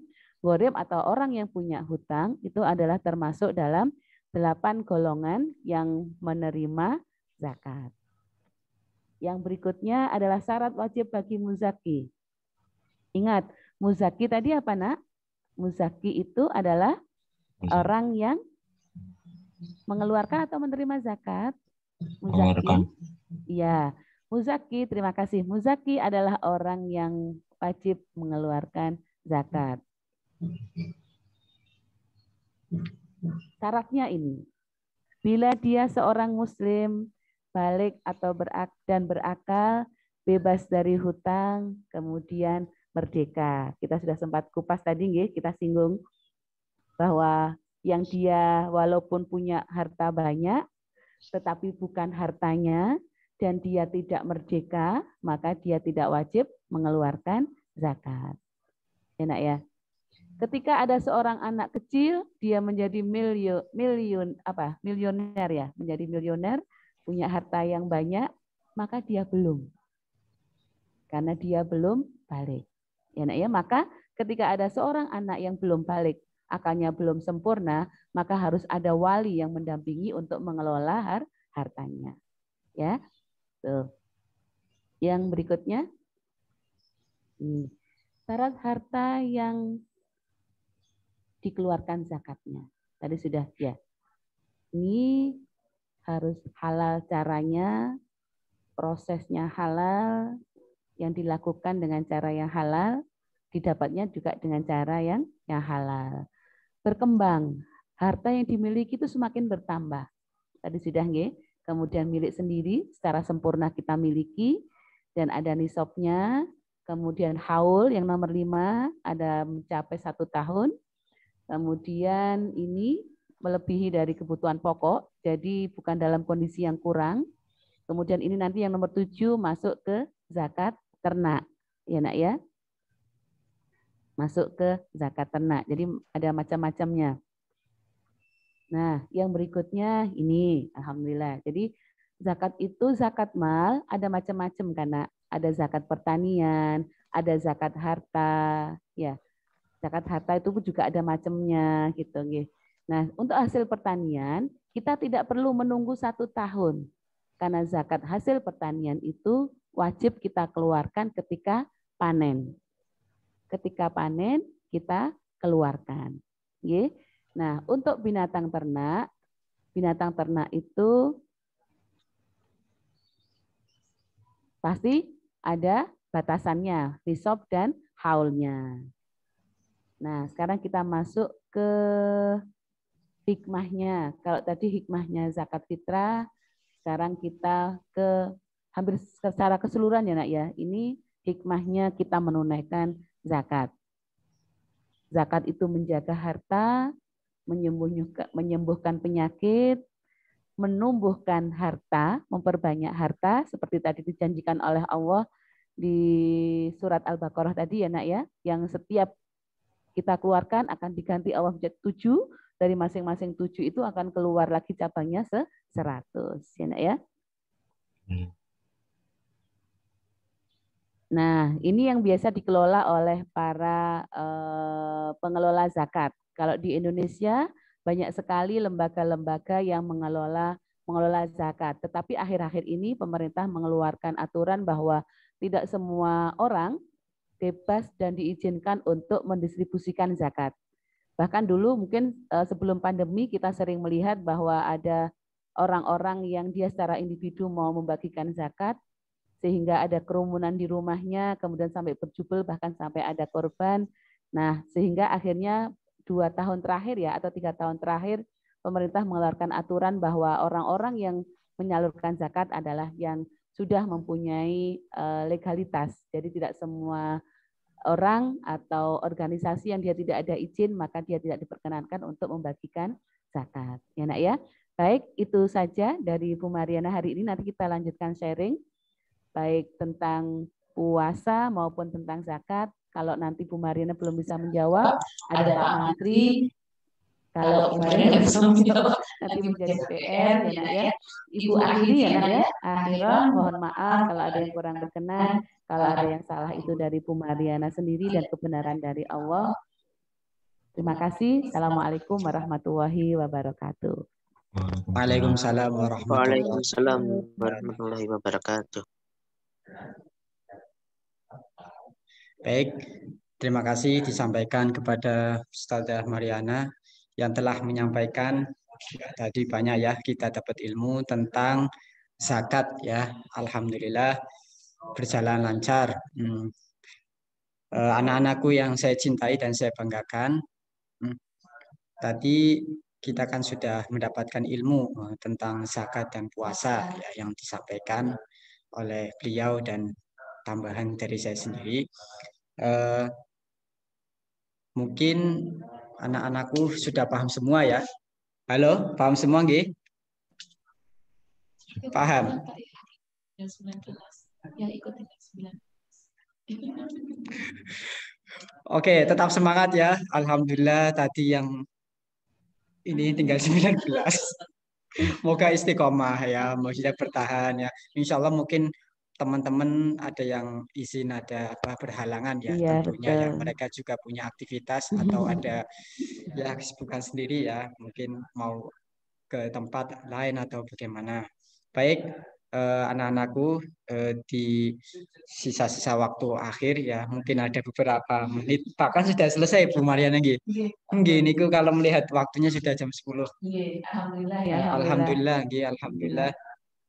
atau orang yang punya hutang itu adalah termasuk dalam 8 golongan yang menerima zakat. Yang berikutnya adalah syarat wajib bagi muzaki. Ingat, muzaki tadi apa nak? Muzaki itu adalah orang yang mengeluarkan atau menerima zakat. Muzaki, ya, muzaki, terima kasih. Muzaki adalah orang yang wajib mengeluarkan zakat. Syaratnya ini, bila dia seorang muslim, balik atau berakal, bebas dari hutang, kemudian merdeka. Kita sudah sempat kupas tadi, kita singgung bahwa yang dia walaupun punya harta banyak, tetapi bukan hartanya, dan dia tidak merdeka, maka dia tidak wajib mengeluarkan zakat. Enak ya? Ketika ada seorang anak kecil, dia menjadi milioner ya, menjadi milioner, punya harta yang banyak, maka dia belum. Karena dia belum balik. Enak ya? Maka ketika ada seorang anak yang belum balik, akalnya belum sempurna, maka harus ada wali yang mendampingi untuk mengelola hartanya. Ya, tuh. Yang berikutnya, syarat harta yang dikeluarkan zakatnya. Tadi sudah ya. Ini harus halal caranya, prosesnya halal, yang dilakukan dengan cara yang halal, didapatnya juga dengan cara yang halal. Berkembang, harta yang dimiliki itu semakin bertambah. Tadi sudah kemudian milik sendiri secara sempurna kita miliki dan ada nisabnya, kemudian haul yang nomor 5 ada mencapai 1 tahun. Kemudian ini melebihi dari kebutuhan pokok, jadi bukan dalam kondisi yang kurang. Kemudian ini nanti yang nomor 7 masuk ke zakat ternak. Ya nak ya? Masuk ke zakat ternak. Jadi ada macam-macamnya. Nah, yang berikutnya ini, alhamdulillah. Jadi zakat itu zakat mal ada macam-macam karena ada zakat pertanian, ada zakat harta, ya. Zakat harta itu juga ada macamnya gitu. Nah, untuk hasil pertanian kita tidak perlu menunggu 1 tahun karena zakat hasil pertanian itu wajib kita keluarkan ketika panen. Ketika panen kita keluarkan. Nah, untuk binatang ternak itu pasti ada batasannya, nisab dan haulnya. Nah, sekarang kita masuk ke hikmahnya. Kalau tadi hikmahnya zakat fitrah, sekarang kita ke hampir secara keseluruhan ya nak ya. Ini hikmahnya kita menunaikan zakat. Zakat itu menjaga harta, menyembuhkan penyakit, menumbuhkan harta, memperbanyak harta seperti tadi dijanjikan oleh Allah di surat Al-Baqarah tadi ya nak ya, yang setiap kita keluarkan akan diganti Allah menjadi 7, dari masing-masing 7 itu akan keluar lagi cabangnya 100 ya nak ya. Nah, ini yang biasa dikelola oleh para pengelola zakat. Kalau di Indonesia banyak sekali lembaga-lembaga yang mengelola zakat. Tetapi akhir-akhir ini pemerintah mengeluarkan aturan bahwa tidak semua orang bebas dan diizinkan untuk mendistribusikan zakat. Bahkan dulu mungkin sebelum pandemi kita sering melihat bahwa ada orang-orang yang dia secara individu mau membagikan zakat, sehingga ada kerumunan di rumahnya, kemudian sampai berjubel, bahkan sampai ada korban. Nah, sehingga akhirnya 2 tahun terakhir ya, atau 3 tahun terakhir, pemerintah mengeluarkan aturan bahwa orang-orang yang menyalurkan zakat adalah yang sudah mempunyai legalitas. Jadi tidak semua orang atau organisasi yang dia tidak ada izin, maka dia tidak diperkenankan untuk membagikan zakat. Ya nak ya. Baik, itu saja dari Bu Mariana hari ini. Nanti kita lanjutkan sharing, baik tentang puasa maupun tentang zakat. Kalau nanti Bu Mariana belum bisa menjawab, ada Pak Menteri. Kalau Bu Mariana belum menjawab, nanti menjadi PR ya nak ya. Ibu akhiri ya nak ya. Akhiran, mohon maaf kalau ada yang kurang berkenan. Kalau ada yang salah itu dari Bu Mariana sendiri dan kebenaran dari Allah. Terima kasih. Assalamualaikum warahmatullahi wabarakatuh. Waalaikumsalam warahmatullahi wabarakatuh. Waalaikumsalam warahmatullahi wabarakatuh. Baik, terima kasih disampaikan kepada Ustazah Mariana yang telah menyampaikan tadi banyak ya, kita dapat ilmu tentang zakat ya. Alhamdulillah berjalan lancar. Anak-anakku yang saya cintai dan saya banggakan, tadi kita kan sudah mendapatkan ilmu tentang zakat dan puasa ya, yang disampaikan oleh beliau dan tambahan dari saya sendiri. Mungkin anak-anakku sudah paham semua ya. Halo, paham semua nggih? Paham? Oke, tetap semangat ya. Alhamdulillah tadi yang ini tinggal 19. Moga istiqomah ya, maksudnya bertahan ya. Insya Allah mungkin teman-teman ada yang izin, ada apa berhalangan ya, Iya, tentunya ya. betul. Mereka juga punya aktivitas atau ada ya kesibukan sendiri ya, mungkin mau ke tempat lain atau bagaimana. Baik, anak-anakku, di sisa-sisa waktu akhir ya, mungkin ada beberapa menit, bahkan sudah selesai Bu Mariana nggih. Nggih niku kalau melihat waktunya sudah jam 10. Alhamdulillah ya. Alhamdulillah nggih, alhamdulillah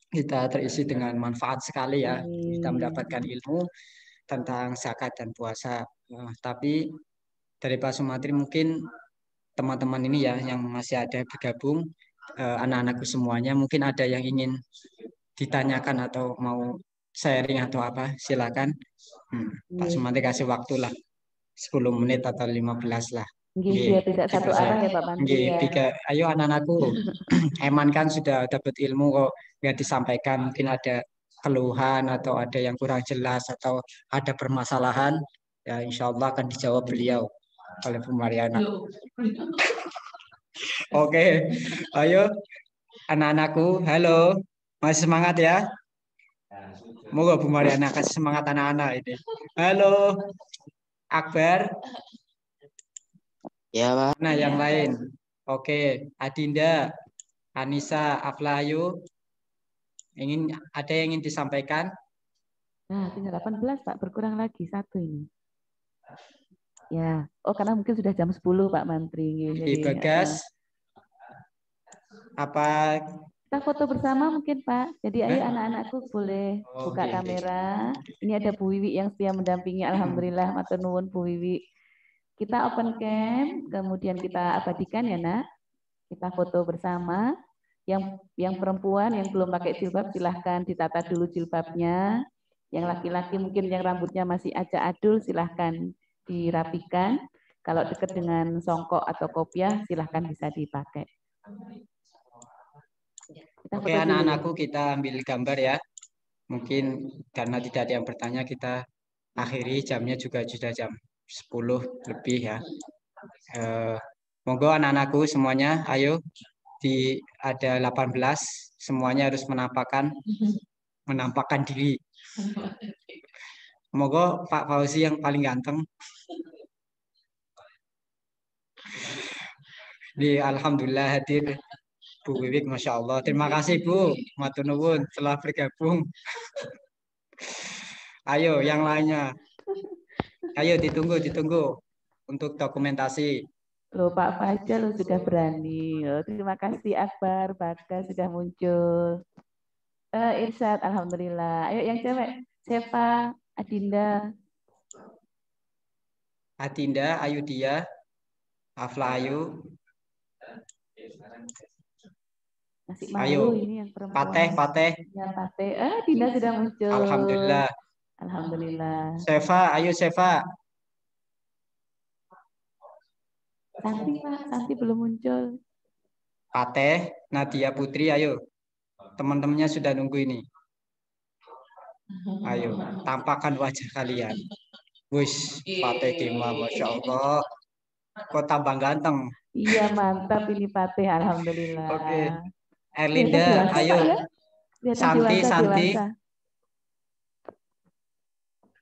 kita terisi dengan manfaat sekali ya. Kita Amin. mendapatkan ilmu tentang zakat dan puasa. Tapi dari Pak Sumatri mungkin teman-teman ini ya yang masih ada bergabung, anak-anakku semuanya mungkin ada yang ingin ditanyakan atau mau sharing atau apa, silakan. Pak Sumatri kasih waktu lah 10 menit atau 15 lah. Nggih, biar tidak satu arah ya Pak Menteri ya. Ayo anak-anakku, Eman kan sudah dapat ilmu kok, nggak disampaikan, mungkin ada keluhan atau ada yang kurang jelas atau ada permasalahan, ya insya Allah akan dijawab beliau oleh Bu Mariana. Oke, ayo anak-anakku, halo, masih semangat ya? Moga Bu Mariana kasih semangat anak-anak ini. Halo, Akbar. Ya, Pak. Nah, yang lain. Oke, Adinda, Anissa, Aflayu, ada yang ingin disampaikan? Nah, tinggal 18 Pak, berkurang lagi 1 ini. Ya, karena mungkin sudah jam 10 Pak Menteri. Di Bagas, apa? Kita foto bersama mungkin Pak. Jadi ayo anak-anakku boleh buka kamera. Ini ada Bu Wiwi yang setia mendampingi. Alhamdulillah, matur nuwun Bu Wiwi. Kita open cam, kemudian kita abadikan ya nak. Kita foto bersama. Yang perempuan yang belum pakai jilbab silahkan ditata dulu jilbabnya. Yang laki-laki mungkin yang rambutnya masih acak adul silahkan dirapikan. Kalau dekat dengan songkok atau kopiah silahkan bisa dipakai. Kita Oke, foto dulu ya. anak-anakku, kita ambil gambar ya. Mungkin karena tidak ada yang bertanya, kita akhiri, jamnya juga sudah jam 10 lebih ya. Monggo anak-anakku semuanya, ayo ada 18, semuanya harus menampakkan diri. Monggo Pak Fauzi yang paling ganteng. Alhamdulillah hadir Bu Wiwik, Masya Allah. Terima kasih Bu, matur nuwun telah bergabung. Ayo yang lainnya. Ayo ditunggu untuk dokumentasi. Loh Pak Fajar sudah berani. Oh, terima kasih Akbar, Baka sudah muncul. Irsyad, alhamdulillah. Ayo yang cewek, Sefa, Adinda. Adinda, Ayudia, Afla Ayu. Masih malu Ayo, ini yang perempuan. Pateh. Ya, Pateh. Dinda sudah muncul. Alhamdulillah. Alhamdulillah. Sefa, ayo Sefa. Santi Pak, Santi belum muncul. Pateh, Nadia Putri, ayo. Teman-temannya sudah nunggu ini. Ayo, tampakkan wajah kalian. Wush, Pateh Kima, Masya Allah. Kok tambah ganteng. Iya, mantap ini Pateh, alhamdulillah. Oke. Erlinda, dewasa, ayo. Pak, ya? Santi. Dewasa.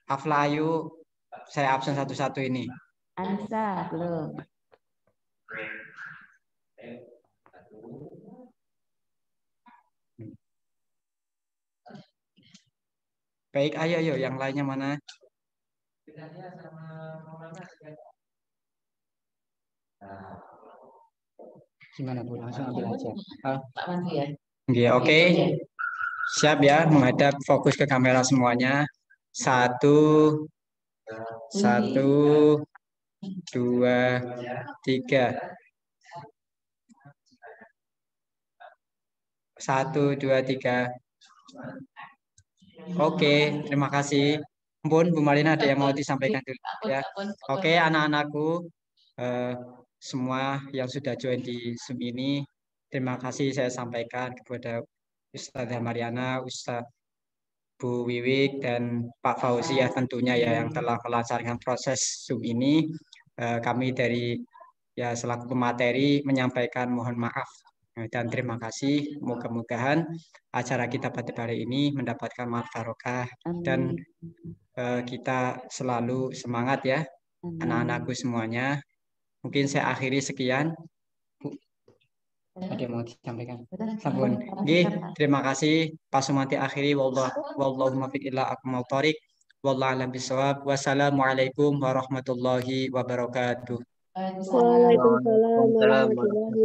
Afla Ayu, saya absen satu-satu ini. Anissa, belum. Baik, ayo yang lainnya mana? Gimana Bu? Langsung ambil aja. Pak Mandi ya. Iya, oke. Siap ya, menghadap fokus ke kamera semuanya. 1, 2, 3. 1, 2, 3. Oke, terima kasih. Ampun, Bu Marina ada yang mau disampaikan dulu ya. Oke, anak-anakku, semua yang sudah join di Zoom ini, terima kasih saya sampaikan kepada Ustazah Mariana, Ustaz Bu Wiwik, dan Pak Fauzi ya tentunya ya yang telah melancarkan proses Zoom ini. Kami dari ya selaku pemateri menyampaikan mohon maaf dan terima kasih. Moga-mogahan acara kita pada hari ini mendapatkan manfaat barokah dan kita selalu semangat ya anak-anakku semuanya. Mungkin saya akhiri sekian. Bu, ada yang mau disampaikan? Sampun. Terima kasih. Pak Sumanti akhiri. Wallahu muwaffiq ila aqwamit thoriq. Wallahu a'lam bishawab. Wassalamualaikum warahmatullahi wabarakatuh. Waalaikumsalam warahmatullahi